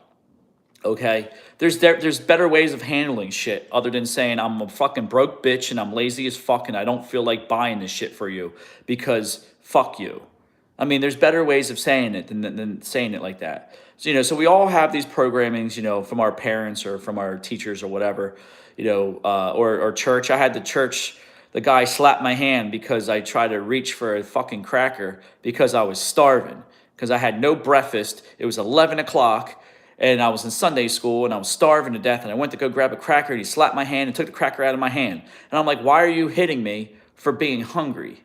Okay, there's better ways of handling shit other than saying I'm a fucking broke bitch and I'm lazy as fuck and I don't feel like buying this shit for you because fuck you. I mean, there's better ways of saying it than saying it like that. So, you know, so we all have these programmings, you know, from our parents or from our teachers or whatever, you know, or church. I had the guy slap my hand because I tried to reach for a fucking cracker because I was starving, because I had no breakfast. It was 11 o'clock and I was in Sunday school and I was starving to death and I went to go grab a cracker and he slapped my hand and took the cracker out of my hand. And I'm like, why are you hitting me for being hungry?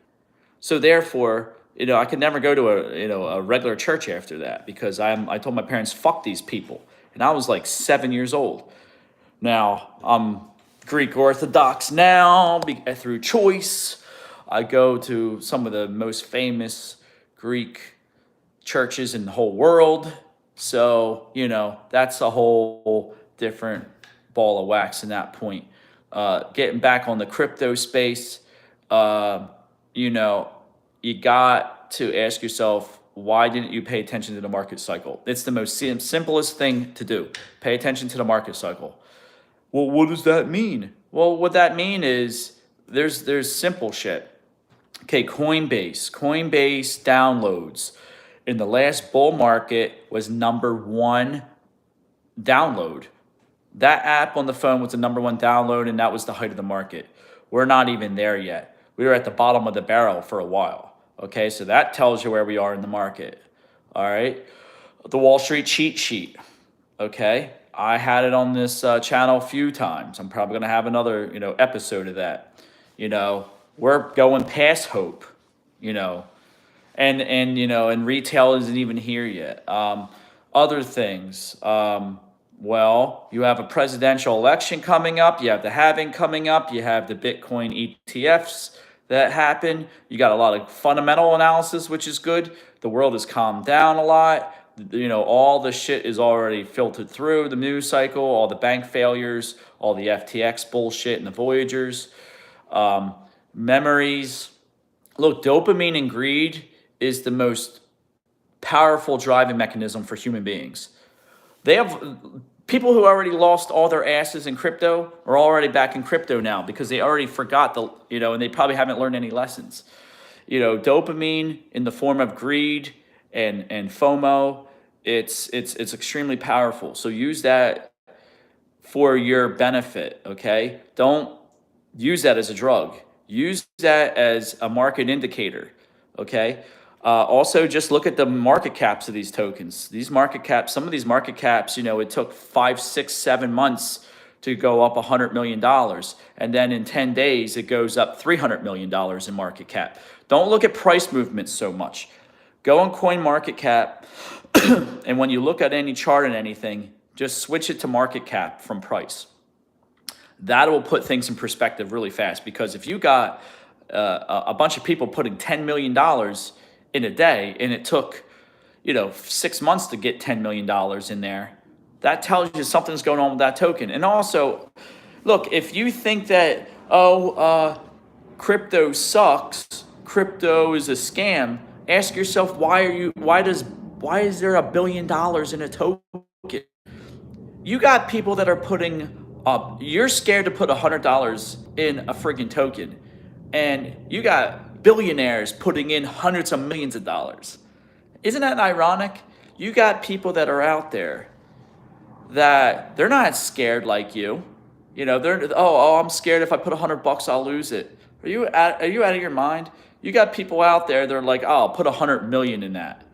So therefore, you know, I could never go to a regular church after that because I told my parents, fuck these people. And I was like 7 years old. Now, I'm Greek Orthodox now through choice. I go to some of the most famous Greek churches in the whole world. So, you know, that's a whole different ball of wax in that point. Getting back on the crypto space, you know, you got to ask yourself, why didn't you pay attention to the market cycle? It's the most simplest thing to do. Pay attention to the market cycle. Well, what does that mean? Well, what that mean is there's simple shit. Okay, Coinbase downloads in the last bull market was #1 download. That app on the phone was the #1 download, and that was the height of the market. We're not even there yet. We were at the bottom of the barrel for a while. Okay, so that tells you where we are in the market. All right, the Wall Street cheat sheet. Okay, I had it on this channel a few times. I'm probably gonna have another, you know, episode of that. You know, we're going past hope. You know, and you know, and retail isn't even here yet. Other things. Well, you have a presidential election coming up. You have the halving coming up. You have the Bitcoin ETFs that happen. You got a lot of fundamental analysis, which is good. The world has calmed down a lot. You know, all the shit is already filtered through the news cycle, all the bank failures, all the FTX bullshit and the Voyagers, memories. Look, dopamine and greed is the most powerful driving mechanism for human beings. They have people who already lost all their asses in crypto are already back in crypto now because they already forgot you know, and they probably haven't learned any lessons. You know, dopamine in the form of greed and FOMO, it's extremely powerful. So use that for your benefit, okay? Don't use that as a drug. Use that as a market indicator, okay? Also, just look at the market caps of these tokens. These market caps, some of these market caps, you know, it took 5, 6, 7 months to go up $100 million. And then in 10 days, it goes up $300 million in market cap. Don't look at price movements so much. Go on coin market cap. And when you look at any chart and anything, just switch it to market cap from price. That will put things in perspective really fast, because if you got a bunch of people putting $10 million in a day, and it took 6 months to get $10 million in there, that tells you something's going on with that token. And also, look, if you think that, crypto sucks, crypto is a scam, ask yourself, why is there $1 billion in a token? You got people that are putting up, you're scared to put $100 in a friggin' token, and you got billionaires putting in hundreds of millions of dollars. Isn't that ironic? You got people that are out there that they're not scared like you. They're I'm scared if I put $100 I'll lose it. Are you out of your mind? You got people out there, they're like, oh, I'll put 100 million in that.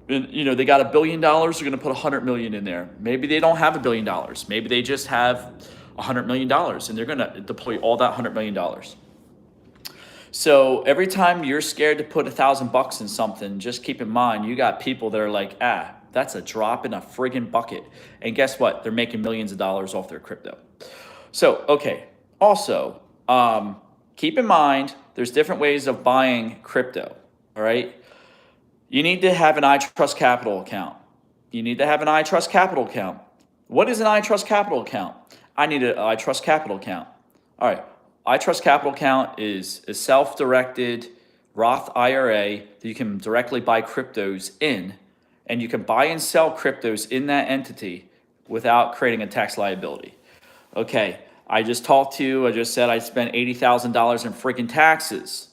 And, they got $1 billion, they're going to put 100 million in there. Maybe they don't have $1 billion. Maybe they just have $100 million, and they're going to deploy all that $100 million. So every time you're scared to put $1,000 in something, just keep in mind, you got people that are like, that's a drop in a friggin' bucket. And guess what? They're making millions of dollars off their crypto. So, okay. Also, keep in mind, there's different ways of buying crypto, all right? You need to have an iTrust Capital account. What is an iTrust Capital account? I need an iTrust Capital account. All right. iTrust Capital account is a self-directed Roth IRA that you can directly buy cryptos in, and you can buy and sell cryptos in that entity without creating a tax liability. Okay, I just talked to you. I just said I spent $80,000 in freaking taxes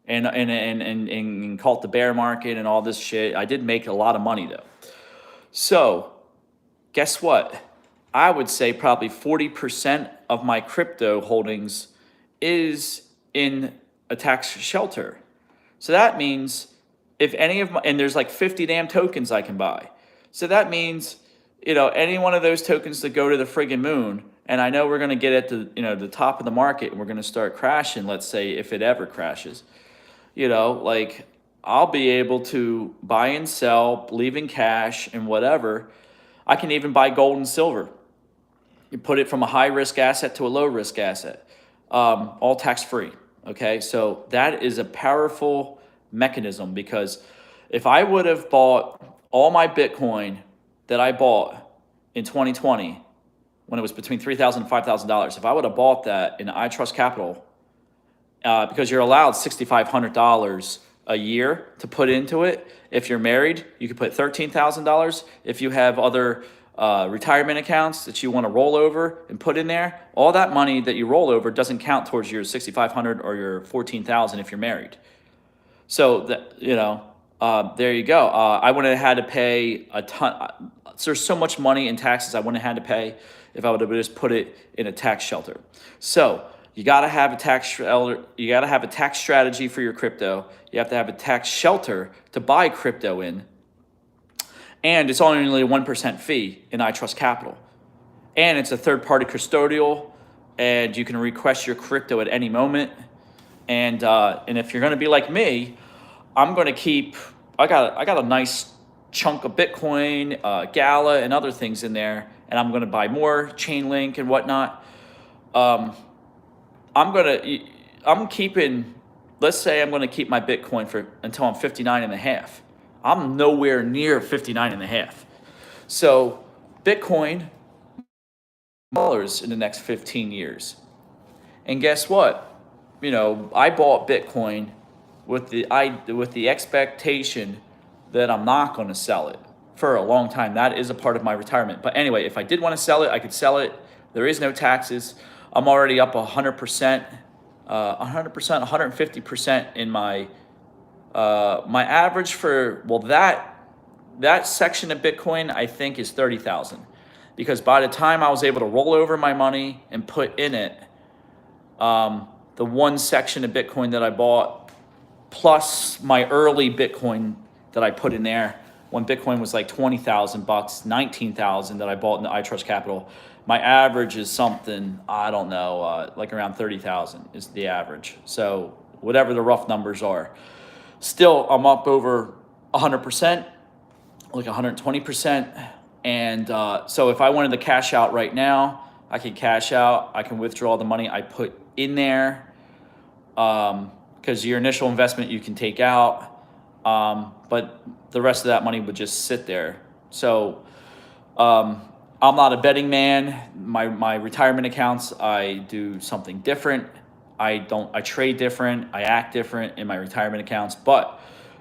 and called the bear market and all this shit. I did make a lot of money though. So guess what? I would say probably 40% of my crypto holdings is in a tax shelter. So that means if any of my, and there's like 50 damn tokens I can buy. So that means, any one of those tokens that go to the friggin' moon, and I know we're going to get at the top of the market and we're going to start crashing, let's say, if it ever crashes, I'll be able to buy and sell, leaving cash and whatever. I can even buy gold and silver. You put it from a high risk asset to a low risk asset, all tax free. Okay, so that is a powerful mechanism, because if I would have bought all my Bitcoin that I bought in 2020, when it was between $3,000 and $5,000, if I would have bought that in iTrust Capital, because you're allowed $6,500 a year to put into it. If you're married, you can put $13,000. If you have other retirement accounts that you want to roll over and put in there, all that money that you roll over doesn't count towards your $6,500 or your $14,000 if you're married. So that, there you go. I wouldn't have had to pay a ton. There's so much money in taxes I wouldn't have had to pay if I would have just put it in a tax shelter. So you got to have a tax shelter. You got to have a tax strategy for your crypto. You have to have a tax shelter to buy crypto in. And it's only a 1% fee in iTrust Capital. And it's a third-party custodial, and you can request your crypto at any moment. And if you're going to be like me, I'm going to keep, I got a nice chunk of Bitcoin, Gala, and other things in there, and I'm going to buy more Chainlink and whatnot. Let's say I'm going to keep my Bitcoin until I'm 59 and a half. I'm nowhere near 59 and a half. So Bitcoin dollars in the next 15 years. And guess what? I bought Bitcoin with the expectation that I'm not going to sell it for a long time. That is a part of my retirement. But anyway, if I did want to sell it, I could sell it. There is no taxes. I'm already up 100%, 150% in my average for, that section of Bitcoin I think is 30,000, because by the time I was able to roll over my money and put in it, the one section of Bitcoin that I bought plus my early Bitcoin that I put in there, when Bitcoin was like 20,000 bucks, 19,000 that I bought in the iTrust Capital. My average is something, I don't know, like around 30,000 is the average. So whatever the rough numbers are. Still, I'm up over 100%, like 120%. And so if I wanted to cash out right now, I can cash out. I can withdraw the money I put in there, because your initial investment you can take out, but the rest of that money would just sit there. So I'm not a betting man. My retirement accounts, I do something different. I trade different. I act different in my retirement accounts. But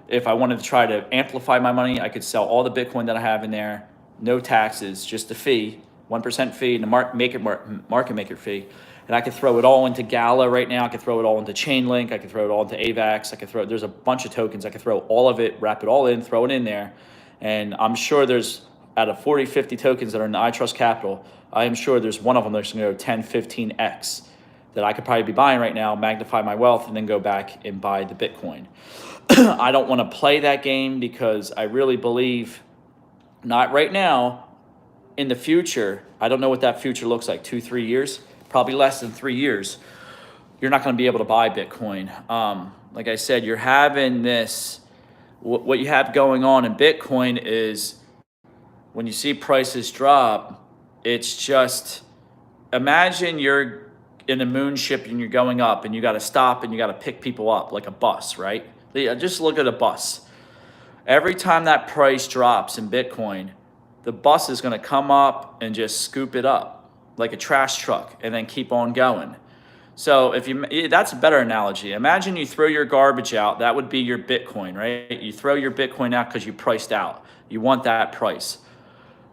if I wanted to try to amplify my money, I could sell all the Bitcoin that I have in there, no taxes, just a fee, 1% fee, and the market maker fee. And I could throw it all into Gala right now. I could throw it all into Chainlink. I could throw it all into AVAX. There's a bunch of tokens. I could throw all of it, wrap it all in, throw it in there. And I'm sure there's, out of 40, 50 tokens that are in the iTrust Capital, I am sure there's one of them that's going to go 10, 15x that I could probably be buying right now, magnify my wealth, and then go back and buy the Bitcoin. I don't want to play that game because I really believe, not right now, in the future, I don't know what that future looks like, 2-3 years, probably less than 3 years, you're not going to be able to buy Bitcoin. Like I said, you're having this, what you have going on in Bitcoin is when you see prices drop, it's just, imagine you're in a moon ship and you're going up and you got to stop and you got to pick people up like a bus, right? Just look at a bus. Every time that price drops in Bitcoin, the bus is going to come up and just scoop it up like a trash truck and then keep on going. So that's a better analogy. Imagine you throw your garbage out. That would be your Bitcoin, right? You throw your Bitcoin out because you priced out. You want that price.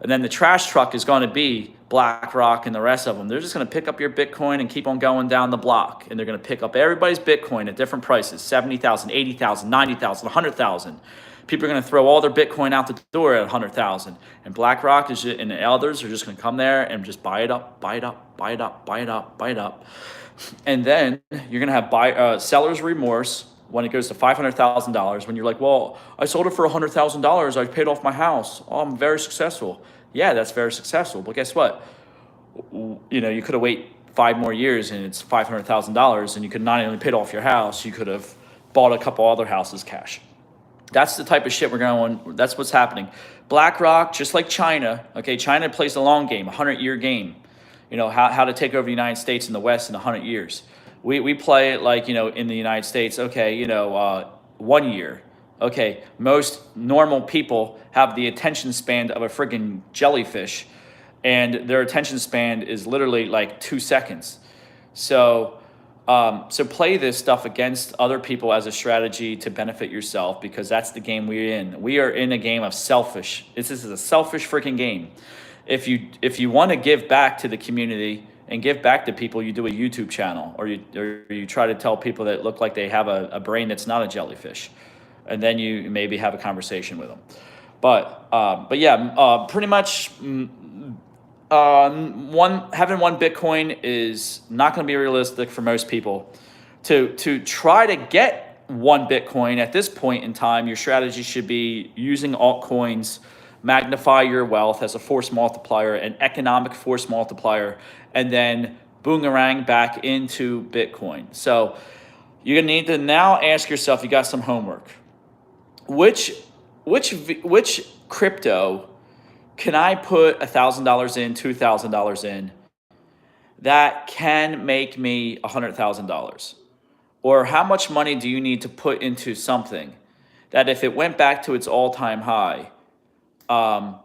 And then the trash truck is going to be BlackRock and the rest of them. They're just going to pick up your Bitcoin and keep on going down the block. And they're going to pick up everybody's Bitcoin at different prices, 70,000, 80,000, 90,000, 100,000. People are going to throw all their Bitcoin out the door at 100,000. And BlackRock and the others are just going to come there and just buy it up, buy it up, buy it up, buy it up, buy it up. And then you're going to have seller's remorse when it goes to $500,000, when you're like, well, I sold it for $100,000. I paid off my house. Oh, I'm very successful. Yeah, that's very successful. But guess what? You could have waited 5 more years and it's $500,000, and you could not only paid off your house, you could have bought a couple other houses cash. That's the type of shit we're going on. That's what's happening. BlackRock, just like China, okay, China plays the long game, 100-year game. How to take over the United States and the West in 100 years. We play it like, in the United States, okay, 1 year. Okay, most normal people have the attention span of a friggin' jellyfish, and their attention span is literally like 2 seconds. So play this stuff against other people as a strategy to benefit yourself, because that's the game we're in. We are in a game of selfish. This is a selfish freaking game. If you want to give back to the community and give back to people, you do a YouTube channel, or you try to tell people that look like they have a brain that's not a jellyfish, and then you maybe have a conversation with them. But yeah, pretty much having one Bitcoin is not going to be realistic for most people. To try to get one Bitcoin at this point in time, your strategy should be using altcoins. Magnify your wealth as a force multiplier, an economic force multiplier, and then boomerang back into Bitcoin. So you're gonna need to now ask yourself, you got some homework. Which crypto can I put $1,000 in, $2,000 in that can make me $100,000? Or how much money do you need to put into something that if it went back to its all-time high, now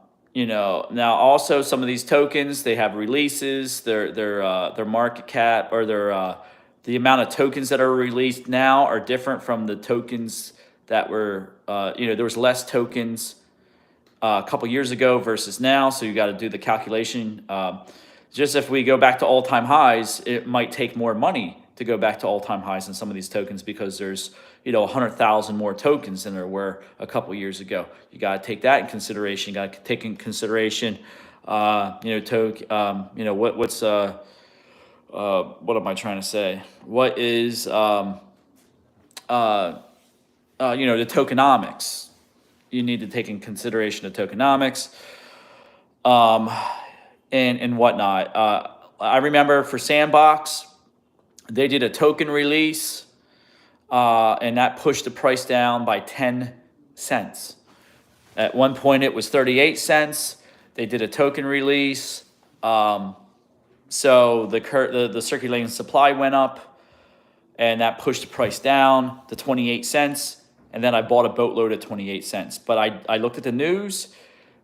also some of these tokens, they have releases, their market cap, or the amount of tokens that are released now are different from the tokens that were, there was less tokens a couple years ago versus now. So you got to do the calculation. Just if we go back to all-time highs, it might take more money to go back to all-time highs in some of these tokens, because there's 100,000 more tokens than there were a couple years ago. You got to take that in consideration. You got to take in consideration, what am I trying to say? What is, the tokenomics? you need to take in consideration the tokenomics, and whatnot. I remember for Sandbox, they did a token release, and that pushed the price down by 10 cents. At one point, it was 38 cents. They did a token release. So the circulating supply went up, and that pushed the price down to 28 cents. And then I bought a boatload at 28 cents. But I looked at the news.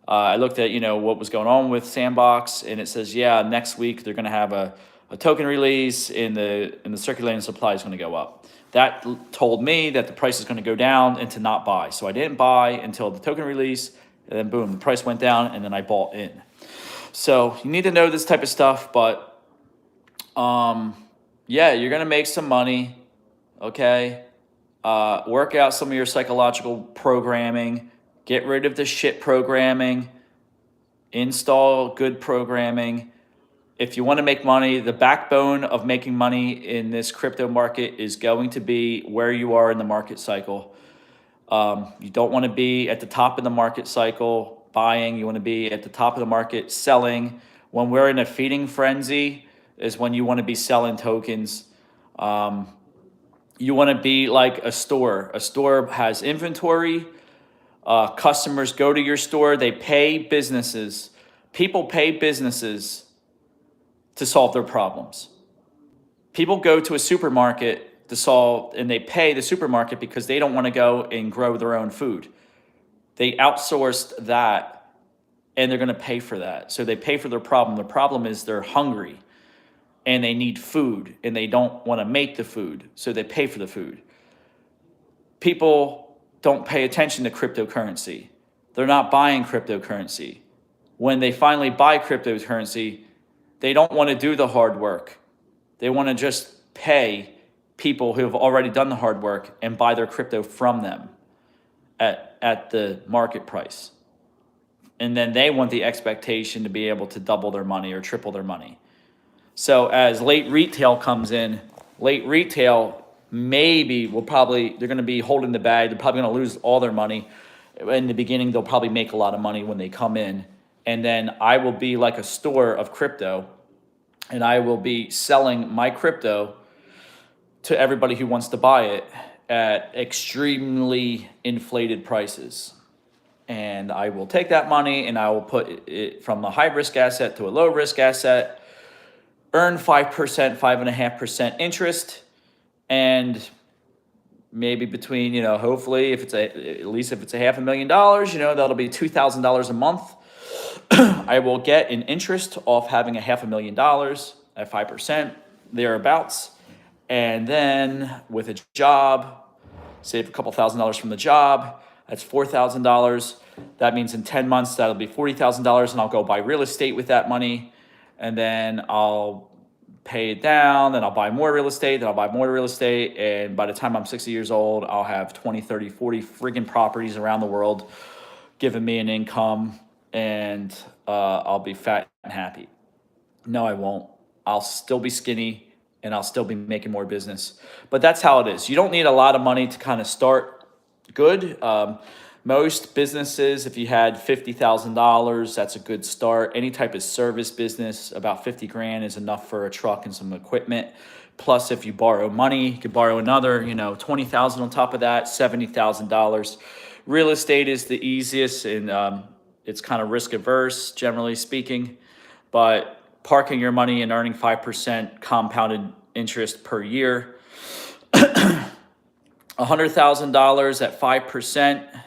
I looked at, what was going on with Sandbox, and it says, yeah, next week they're going to have a token release, and the circulating supply is going to go up. That told me that the price is going to go down and to not buy. So I didn't buy until the token release, and then boom, the price went down, and then I bought in. So you need to know this type of stuff, but yeah, you're going to make some money, okay? Work out some of your psychological programming. Get rid of the shit programming. Install good programming. If you want to make money, the backbone of making money in this crypto market is going to be where you are in the market cycle. You don't want to be at the top of the market cycle buying. You want to be at the top of the market selling. When we're in a feeding frenzy is when you want to be selling tokens. You want to be like a store. A store has inventory. Customers go to your store. They pay businesses. People pay businesses to solve their problems. People go to a supermarket to solve, and they pay the supermarket because they don't want to go and grow their own food. They outsourced that, and they're going to pay for that. So they pay for their problem. The problem is they're hungry, and they need food, and they don't want to make the food, so they pay for the food. People don't pay attention to cryptocurrency. They're not buying cryptocurrency. When they finally buy cryptocurrency, they don't want to do the hard work. They want to just pay people who have already done the hard work and buy their crypto from them at the market price. And then they want the expectation to be able to double their money or triple their money. So as late retail comes in, late retail maybe they're going to be holding the bag. They're probably going to lose all their money. In the beginning, they'll probably make a lot of money when they come in. And then I will be like a store of crypto, and I will be selling my crypto to everybody who wants to buy it at extremely inflated prices. And I will take that money and I will put it from a high risk asset to a low risk asset, earn 5%, 5.5% interest, and maybe between, hopefully at least if it's $500,000, that'll be $2,000 a month. I will get an interest off having $500,000 at 5%, thereabouts. And then with a job, save a couple $1,000s from the job, that's $4,000. That means in 10 months, that'll be $40,000, and I'll go buy real estate with that money. And then I'll pay it down, then I'll buy more real estate, then I'll buy more real estate. And by the time I'm 60 years old, I'll have 20, 30, 40 friggin' properties around the world giving me an income, and I'll be fat and happy. No, I won't. I'll still be skinny, and I'll still be making more business. But that's how it is. You don't need a lot of money to kind of start good. Most businesses, if you had $50,000, that's a good start. Any type of service business, about 50 grand is enough for a truck and some equipment. Plus, if you borrow money, you could borrow another, 20,000 on top of that, $70,000. Real estate is the easiest, and it's kind of risk averse, generally speaking. But parking your money and earning 5% compounded interest per year, $100,000 at 5%.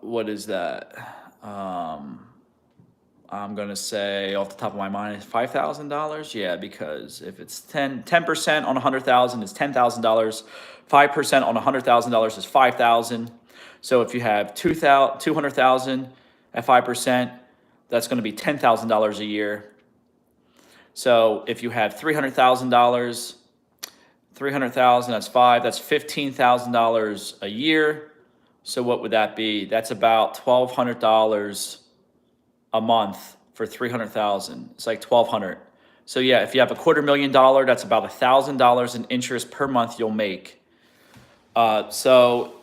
What is that? I'm going to say off the top of my mind is $5,000. Yeah, because if it's 10% on 100,000 is $10,000. 5% on $100,000 is $5,000. So if you have 200,000 at 5%, that's going to be $10,000 a year. So if you have $300,000, 300,000, that's $15,000 a year. So what would that be? That's about $1,200 a month for 300,000. It's like $1,200. So yeah, if you have $250,000, that's about $1,000 in interest per month you'll make. So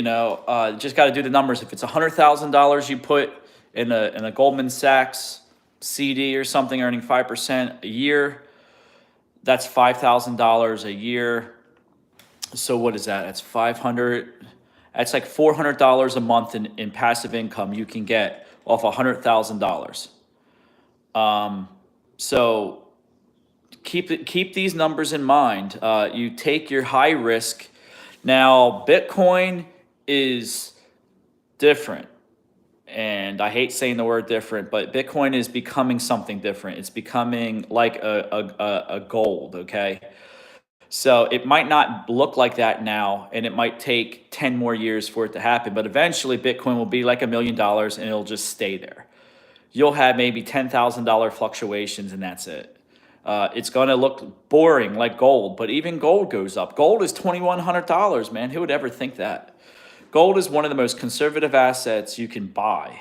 just got to do the numbers. If it's $100,000 you put in a Goldman Sachs CD or something earning 5% a year, that's $5,000 a year. So what is that? That's 500. That's like $400 a month in passive income you can get off $100,000. So keep these numbers in mind. You take your high risk. Now, Bitcoin is different. And I hate saying the word different, but Bitcoin is becoming something different. It's becoming like a gold, okay? So it might not look like that now, and it might take 10 more years for it to happen, but eventually Bitcoin will be like $1 million and it'll just stay there. You'll have maybe $10,000 fluctuations and that's it. It's going to look boring like gold, but even gold goes up. Gold is $2,100, man. Who would ever think that? Gold is one of the most conservative assets you can buy,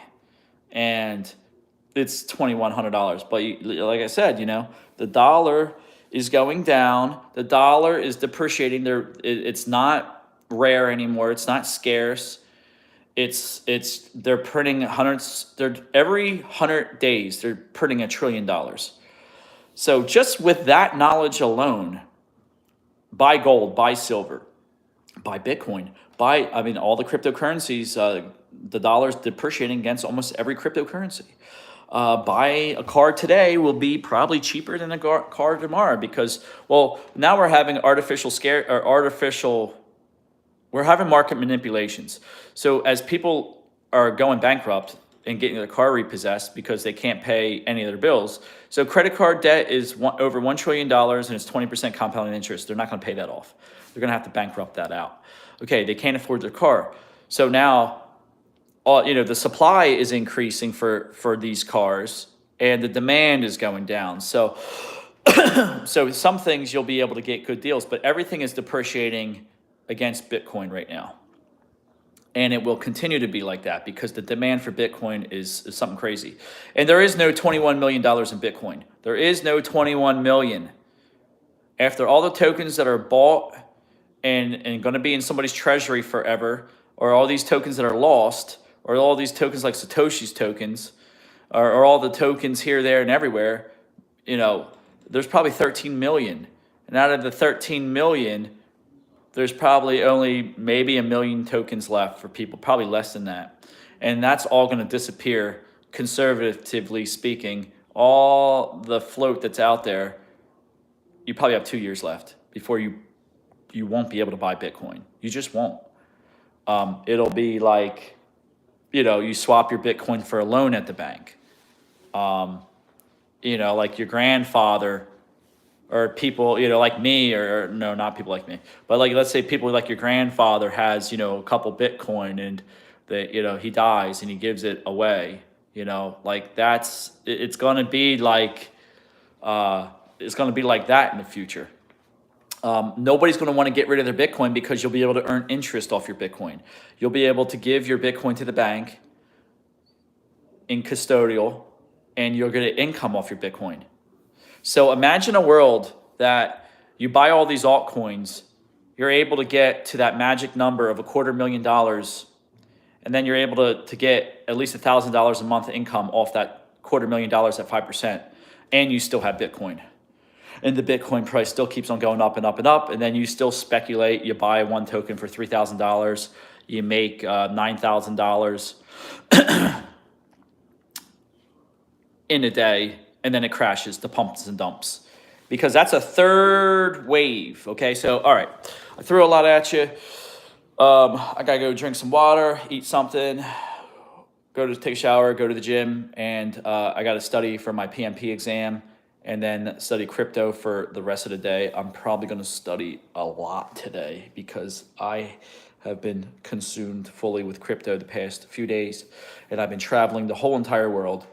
and it's $2,100. But like I said, the dollar is going down. The dollar is depreciating. It's not rare anymore. It's not scarce. They're printing hundreds. Every 100 days they're printing $1 trillion. So just with that knowledge alone, buy gold, buy silver, buy Bitcoin, buy all the cryptocurrencies. The dollar's depreciating against almost every cryptocurrency. Buy a car today will be probably cheaper than a car tomorrow because, now we're having we're having market manipulations. So as people are going bankrupt and getting their car repossessed because they can't pay any of their bills. So credit card debt is over $1 trillion and it's 20% compounding interest. They're not going to pay that off. They're going to have to bankrupt that out. Okay, they can't afford their car. So now, the supply is increasing for these cars and the demand is going down. So, so some things you'll be able to get good deals, but everything is depreciating against Bitcoin right now. And it will continue to be like that because the demand for Bitcoin is something crazy. And there is no $21 million in Bitcoin. There is no 21 million. After all the tokens that are bought and going to be in somebody's treasury forever, or all these tokens that are lost, or all these tokens like Satoshi's tokens, or all the tokens here, there, and everywhere, there's probably 13 million. And out of the 13 million, there's probably only maybe 1 million tokens left for people, probably less than that. And that's all going to disappear, conservatively speaking. All the float that's out there, you probably have 2 years left before you won't be able to buy Bitcoin. You just won't. It'll be like, you swap your Bitcoin for a loan at the bank. Like your grandfather or people, like me, or no, not people like me, but like, let's say people like your grandfather has, a couple Bitcoin and he dies and he gives it away, like it's going to be like, that in the future. Nobody's going to want to get rid of their Bitcoin because you'll be able to earn interest off your Bitcoin. You'll be able to give your Bitcoin to the bank in custodial, and you'll get an income off your Bitcoin. So imagine a world that you buy all these altcoins, you're able to get to that magic number of $250,000, and then you're able to get at least $1,000 a month income off that $250,000 at 5%, and you still have Bitcoin. And the Bitcoin price still keeps on going up and up and up, and then you still speculate. You buy one token for $3,000, you make $9,000 in a day, and then it crashes, the pumps and dumps, because that's a third wave. Okay, so all right, I threw a lot at you. I gotta go drink some water, eat something, take a shower, go to the gym, and I gotta study for my PMP exam, and then study crypto for the rest of the day. I'm probably gonna study a lot today because I have been consumed fully with crypto the past few days, and I've been traveling the whole entire world.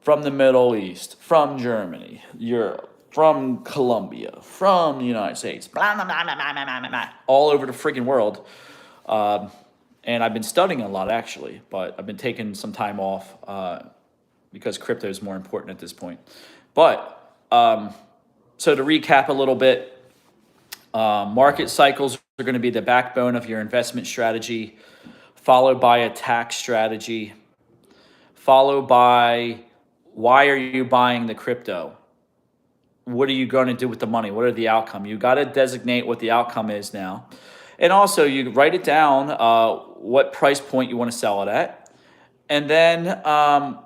From the Middle East, from Germany, Europe, from Colombia, from the United States, blah, blah, blah, blah, blah, blah, blah, all over the friggin' world. And I've been studying a lot, actually, but I've been taking some time off because crypto is more important at this point. But so to recap a little bit, market cycles are going to be the backbone of your investment strategy, followed by a tax strategy, followed by why are you buying the crypto? What are you going to do with the money? What are the outcome? You got to designate what the outcome is now. And also you write it down, what price point you want to sell it at. And then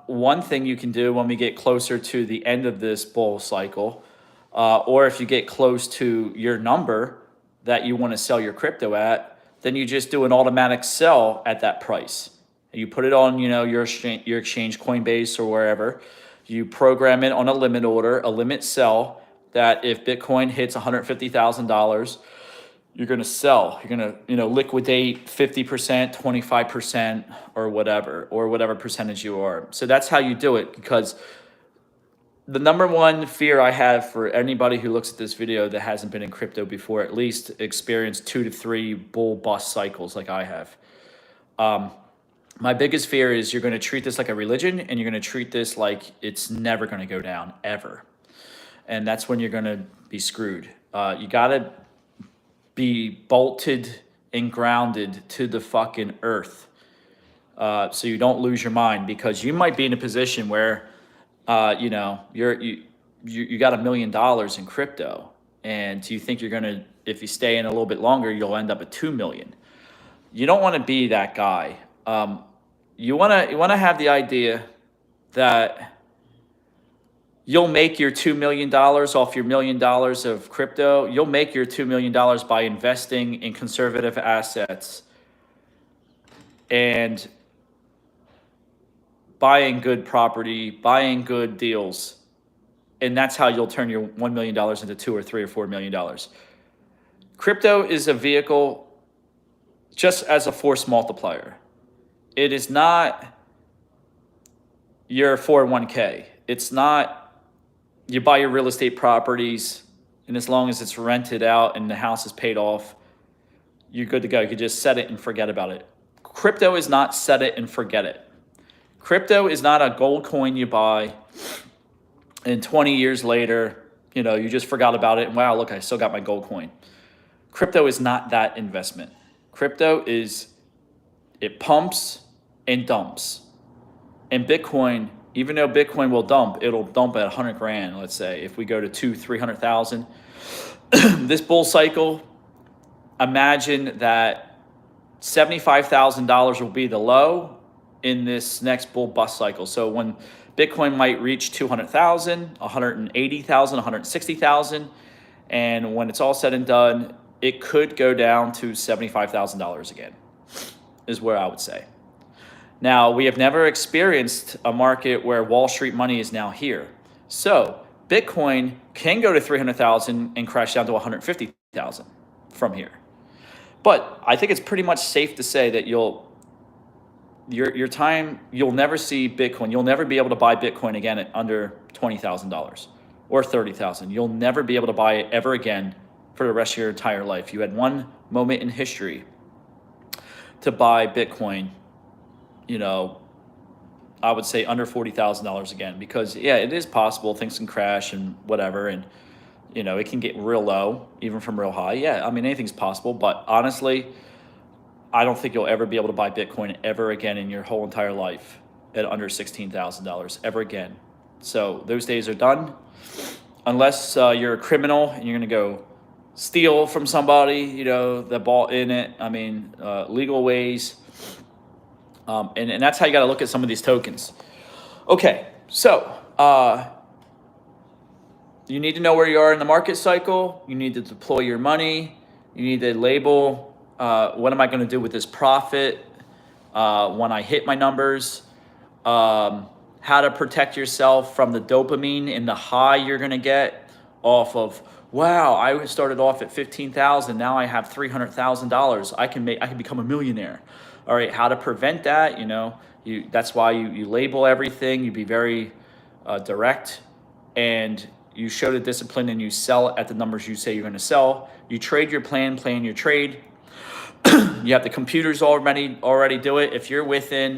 one thing you can do when we get closer to the end of this bull cycle, or if you get close to your number that you want to sell your crypto at, then you just do an automatic sell at that price. You put it on, your exchange, Coinbase or wherever. You program it on a limit order, a limit sell, that if Bitcoin hits $150,000, you're going to sell. You're going to, liquidate 50%, 25%, or whatever percentage you are. So that's how you do it, because the number one fear I have for anybody who looks at this video that hasn't been in crypto before, at least experienced 2 to 3 bull bust cycles like I have. My biggest fear is you're going to treat this like a religion, and you're going to treat this like it's never going to go down, ever. And that's when you're going to be screwed. You got to be bolted and grounded to the fucking earth, so you don't lose your mind, because you might be in a position where you got $1 million in crypto, and you think you're going to, if you stay in a little bit longer, you'll end up at 2 million. You don't want to be that guy. You want to have the idea that you'll make your $2 million off your $1 million of crypto. You'll make your $2 million by investing in conservative assets and buying good property, buying good deals. And that's how you'll turn your $1 million into $2 or $3 or $4 million. Crypto is a vehicle just as a force multiplier. It is not your 401k. It's not, you buy your real estate properties, and as long as it's rented out and the house is paid off, you're good to go. You can just set it and forget about it. Crypto is not set it and forget it. Crypto is not a gold coin you buy and 20 years later, you just forgot about it and wow, look, I still got my gold coin. Crypto is not that investment. Crypto is, it pumps and dumps. And Bitcoin, even though Bitcoin will dump, it'll dump at 100 grand, let's say. If we go to 200,000, 300,000, this bull cycle, imagine that $75,000 will be the low in this next bull bust cycle. So when Bitcoin might reach 200,000, 180,000, 160,000, and when it's all said and done, it could go down to $75,000 again, is where I would say. Now, we have never experienced a market where Wall Street money is now here. So Bitcoin can go to 300,000 and crash down to 150,000 from here. But I think it's pretty much safe to say that you'll never see Bitcoin. You'll never be able to buy Bitcoin again at under $20,000 or $30,000. You'll never be able to buy it ever again for the rest of your entire life. You had one moment in history to buy Bitcoin, I would say under $40,000 again, because yeah, it is possible things can crash and whatever, and it can get real low even from real high. Yeah, I mean, anything's possible, but honestly, I don't think you'll ever be able to buy Bitcoin ever again in your whole entire life at under $16,000 ever again. So those days are done, unless you're a criminal and you're going to go steal from somebody, that bought in it. I mean, legal ways. And that's how you got to look at some of these tokens. Okay, so you need to know where you are in the market cycle. You need to deploy your money. You need to label, what am I going to do with this profit when I hit my numbers? How to protect yourself from the dopamine and the high you're going to get off of, wow, I started off at 15,000. Now I have $300,000. I can become a millionaire. All right, how to prevent that? That's why you label everything. You be very direct, and you show the discipline, and you sell at the numbers you say you're going to sell. You trade your plan your trade. You have the computers already do it. If you're within,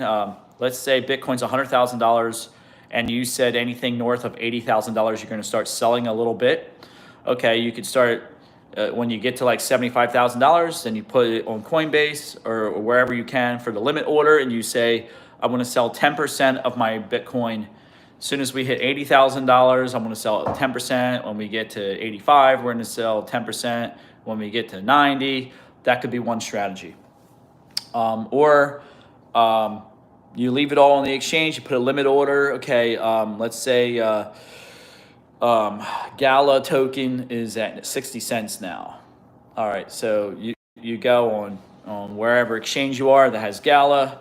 let's say Bitcoin's $100,000, and you said anything north of $80,000, you're going to start selling a little bit. Okay, you could start When you get to like $75,000, then you put it on Coinbase or wherever you can for the limit order, and you say, I'm going to sell 10% of my Bitcoin. As soon as we hit $80,000, I'm going to sell 10%. When we get to 85, we're going to sell 10%. When we get to 90, that could be one strategy. Or you leave it all on the exchange. You put a limit order. Okay, let's say Gala token is at 60 cents now. All right, so you go on wherever exchange you are that has Gala.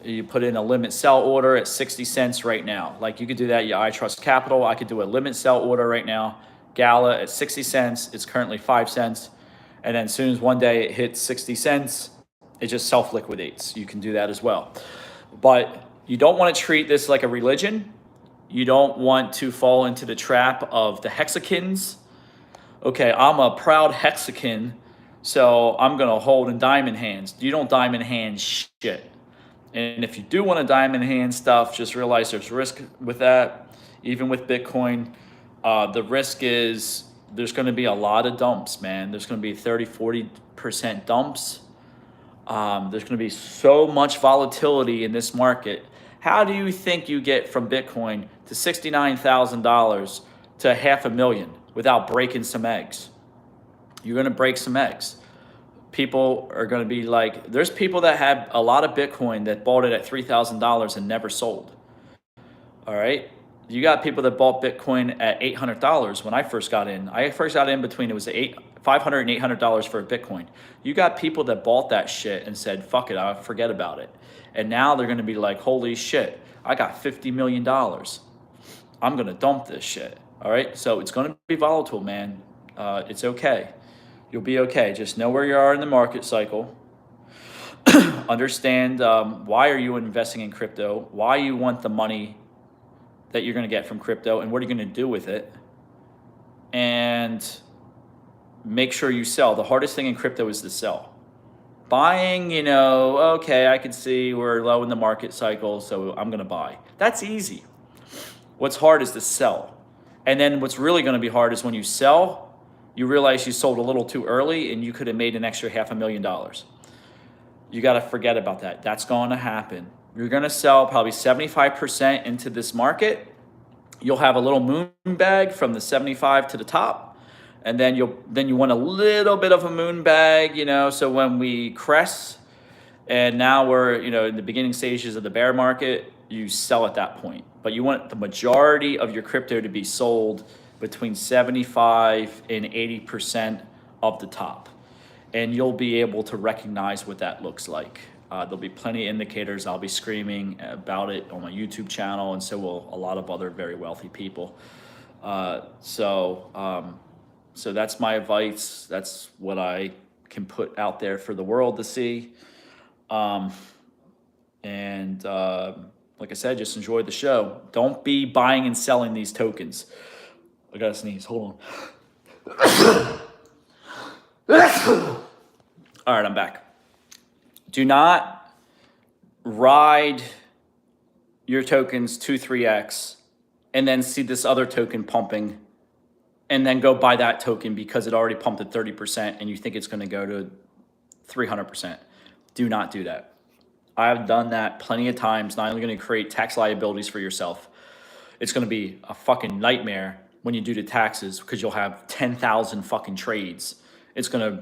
You put in a limit sell order at 60 cents right now. Like you could do that. Yeah, I Trust Capital. I could do a limit sell order right now. Gala at 60 cents. It's currently 5 cents. And then as soon as one day it hits 60 cents, it just self-liquidates. You can do that as well. But you don't want to treat this like a religion. You don't want to fall into the trap of the hexagons. Okay, I'm a proud hexagon, so I'm going to hold in diamond hands. You don't diamond hand shit. And if you do want to diamond hand stuff, just realize there's risk with that. Even with Bitcoin, the risk is there's going to be a lot of dumps, man. There's going to be 30, 40% dumps. There's going to be so much volatility in this market. How do you think you get from Bitcoin to $69,000 to $500,000 without breaking some eggs? You're going to break some eggs. People are going to be like, there's people that have a lot of Bitcoin that bought it at $3,000 and never sold. All right. You got people that bought Bitcoin at $800 when I first got in. I first got in between, it was $500 and $800 for a Bitcoin. You got people that bought that shit and said, fuck it, I'll forget about it. And now they're going to be like, holy shit, I got $50 million. I'm going to dump this shit. All right. So it's going to be volatile, man. It's okay. You'll be okay. Just know where you are in the market cycle. Understand why are you investing in crypto, why you want the money that you're going to get from crypto, and what are you going to do with it. And make sure you sell. The hardest thing in crypto is to sell. Buying, okay, I can see we're low in the market cycle, so I'm going to buy. That's easy. What's hard is to sell. And then what's really going to be hard is when you sell, you realize you sold a little too early and you could have made an extra $500,000. You got to forget about that. That's going to happen. You're going to sell probably 75% into this market. You'll have a little moon bag from the 75 to the top. And then you want a little bit of a moon bag, so when we crest and now we're, in the beginning stages of the bear market, you sell at that point. But you want the majority of your crypto to be sold between 75 and 80% of the top. And you'll be able to recognize what that looks like. There'll be plenty of indicators. I'll be screaming about it on my YouTube channel, and so will a lot of other very wealthy people. So that's my advice. That's what I can put out there for the world to see. Like I said, just enjoy the show. Don't be buying and selling these tokens. I gotta sneeze. Hold on. All right, I'm back. Do not ride your tokens 2-3x and then see this other token pumping and then go buy that token because it already pumped at 30% and you think it's going to go to 300%. Do not do that. I've done that plenty of times. Not only going to create tax liabilities for yourself, it's going to be a fucking nightmare when you do the taxes because you'll have 10,000 fucking trades. You're going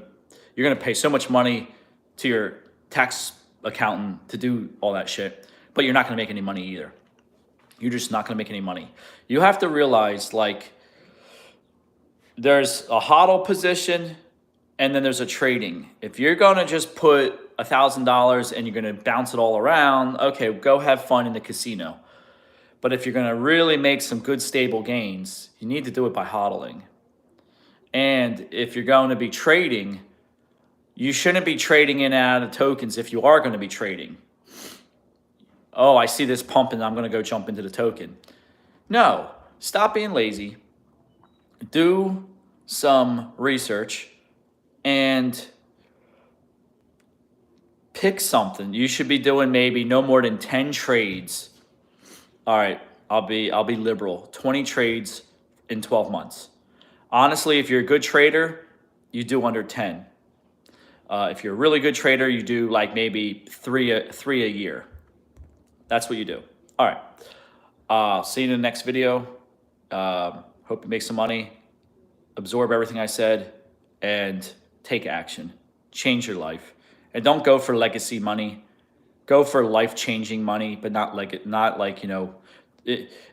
to pay so much money to your tax accountant to do all that shit, but you're not going to make any money either. You're just not going to make any money. You have to realize, there's a hodl position and then there's a trading. If you're going to just put $1,000 and you're going to bounce it all around, okay, go have fun in the casino. But if you're going to really make some good stable gains, you need to do it by hodling. And if you're going to be trading, you shouldn't be trading in and out of tokens if you are going to be trading. Oh, I see this pumping, I'm going to go jump into the token. No, stop being lazy. Do some research and pick something. You should be doing maybe no more than 10 trades. All right, I'll be liberal. 20 trades in 12 months. Honestly, if you're a good trader, you do under 10. If you're a really good trader, you do like maybe three a year. That's what you do. All right. See you in the next video. Hope you make some money. Absorb everything I said and take action. Change your life. And don't go for legacy money. Go for life-changing money, but not like, if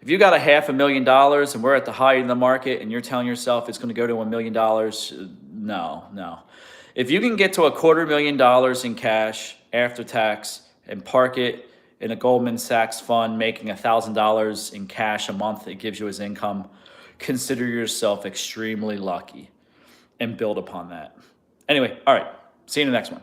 you got $500,000 and we're at the height of the market and you're telling yourself it's going to go to $1 million, no. If you can get to $250,000 in cash after tax and park it in a Goldman Sachs fund, making $1,000 in cash a month it gives you as income, consider yourself extremely lucky and build upon that. Anyway, all right. See you in the next one.